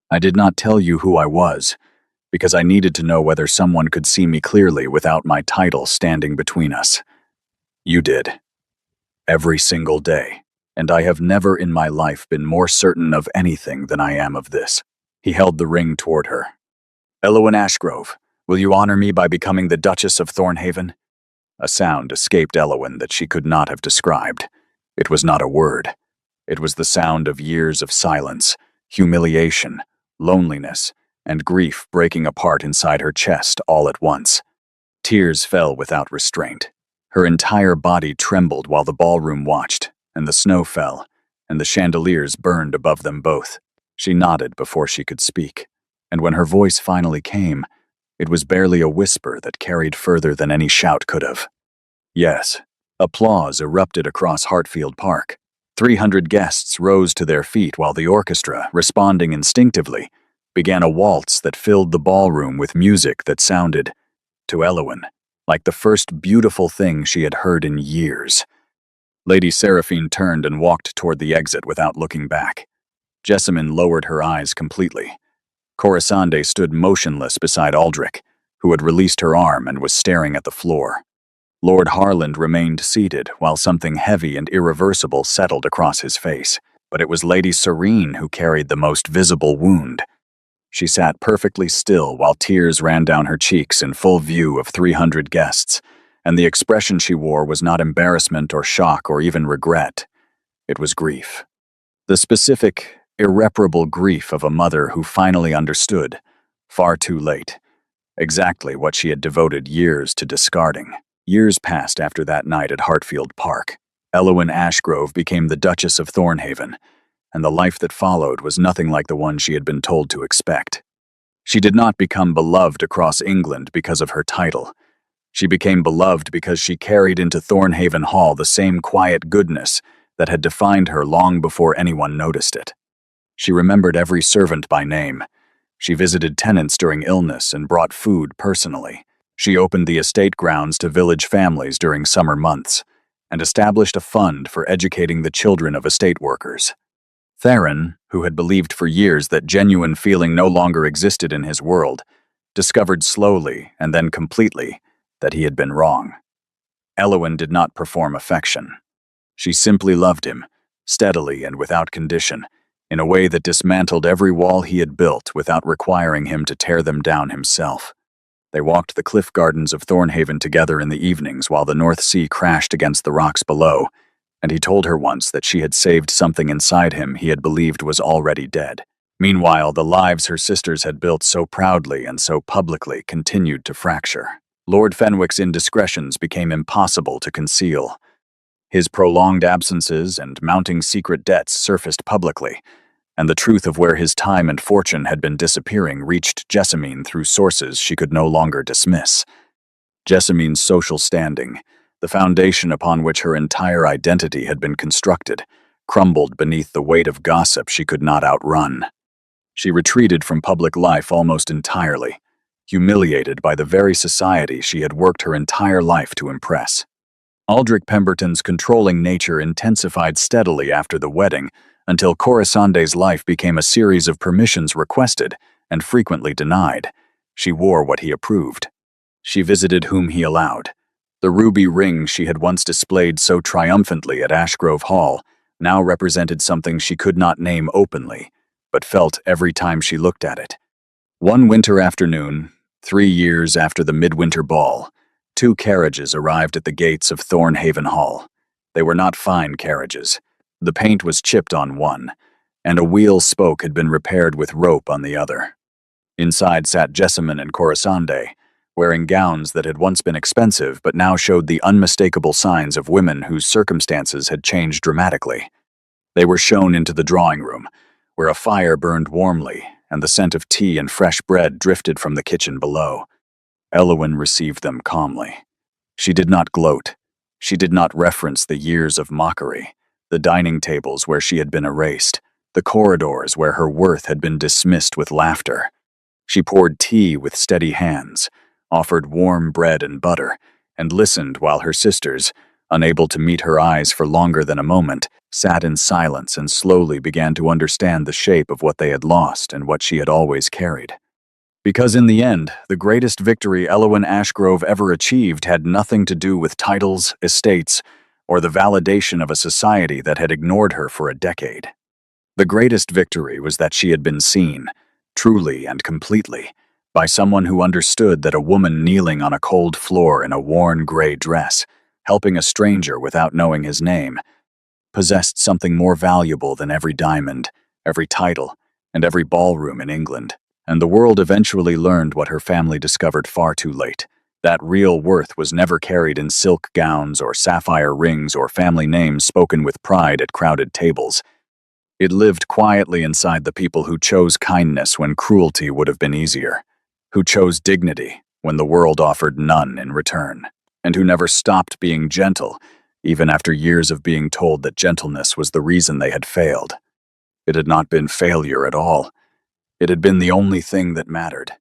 Speaker 1: I did not tell you who I was, because I needed to know whether someone could see me clearly without my title standing between us. You did. Every single day. And I have never in my life been more certain of anything than I am of this. He held the ring toward her. Elowen Ashgrove, will you honor me by becoming the Duchess of Thornhaven? A sound escaped Elowen that she could not have described. It was not a word. It was the sound of years of silence, humiliation, loneliness, and grief breaking apart inside her chest all at once. Tears fell without restraint. Her entire body trembled while the ballroom watched, and the snow fell, and the chandeliers burned above them both. She nodded before she could speak, and when her voice finally came, it was barely a whisper that carried further than any shout could have. Yes. Applause erupted across Hartfield Park. 300 guests rose to their feet while the orchestra, responding instinctively, began a waltz that filled the ballroom with music that sounded, to Elowen, like the first beautiful thing she had heard in years. Lady Seraphine turned and walked toward the exit without looking back. Jessamine lowered her eyes completely. Corisande stood motionless beside Aldrich, who had released her arm and was staring at the floor. Lord Harland remained seated while something heavy and irreversible settled across his face, but it was Lady Serene who carried the most visible wound. She sat perfectly still while tears ran down her cheeks in full view of 300 guests, and the expression she wore was not embarrassment or shock or even regret. It was grief. The specific, irreparable grief of a mother who finally understood, far too late, exactly what she had devoted years to discarding. Years passed after that night at Hartfield Park. Elowen Ashgrove became the Duchess of Thornhaven, and the life that followed was nothing like the one she had been told to expect. She did not become beloved across England because of her title. She became beloved because she carried into Thornhaven Hall the same quiet goodness that had defined her long before anyone noticed it. She remembered every servant by name. She visited tenants during illness and brought food personally. She opened the estate grounds to village families during summer months, and established a fund for educating the children of estate workers. Theron, who had believed for years that genuine feeling no longer existed in his world, discovered slowly and then completely that he had been wrong. Elowen did not perform affection. She simply loved him, steadily and without condition, in a way that dismantled every wall he had built without requiring him to tear them down himself. They walked the cliff gardens of Thornhaven together in the evenings while the North Sea crashed against the rocks below, and he told her once that she had saved something inside him he had believed was already dead. Meanwhile, the lives her sisters had built so proudly and so publicly continued to fracture. Lord Fenwick's indiscretions became impossible to conceal. His prolonged absences and mounting secret debts surfaced publicly, and the truth of where his time and fortune had been disappearing reached Jessamine through sources she could no longer dismiss. Jessamine's social standing, the foundation upon which her entire identity had been constructed, crumbled beneath the weight of gossip she could not outrun. She retreated from public life almost entirely, humiliated by the very society she had worked her entire life to impress. Aldrich Pemberton's controlling nature intensified steadily after the wedding until Corasande's life became a series of permissions requested and frequently denied. She wore what he approved. She visited whom he allowed. The ruby ring she had once displayed so triumphantly at Ashgrove Hall now represented something she could not name openly, but felt every time she looked at it. One winter afternoon, 3 years after the midwinter ball, 2 carriages arrived at the gates of Thornhaven Hall. They were not fine carriages. The paint was chipped on one, and a wheel spoke had been repaired with rope on the other. Inside sat Jessamine and Corisande, wearing gowns that had once been expensive but now showed the unmistakable signs of women whose circumstances had changed dramatically. They were shown into the drawing room, where a fire burned warmly and the scent of tea and fresh bread drifted from the kitchen below. Elowyn received them calmly. She did not gloat. She did not reference the years of mockery, the dining tables where she had been erased, the corridors where her worth had been dismissed with laughter. She poured tea with steady hands, offered warm bread and butter, and listened while her sisters, unable to meet her eyes for longer than a moment, sat in silence and slowly began to understand the shape of what they had lost and what she had always carried. Because in the end, the greatest victory Elowyn Ashgrove ever achieved had nothing to do with titles, estates, or the validation of a society that had ignored her for a decade. The greatest victory was that she had been seen, truly and completely, by someone who understood that a woman kneeling on a cold floor in a worn gray dress, helping a stranger without knowing his name, possessed something more valuable than every diamond, every title, and every ballroom in England. And the world eventually learned what her family discovered far too late. That real worth was never carried in silk gowns or sapphire rings or family names spoken with pride at crowded tables. It lived quietly inside the people who chose kindness when cruelty would have been easier, who chose dignity when the world offered none in return, and who never stopped being gentle, even after years of being told that gentleness was the reason they had failed. It had not been failure at all. It had been the only thing that mattered.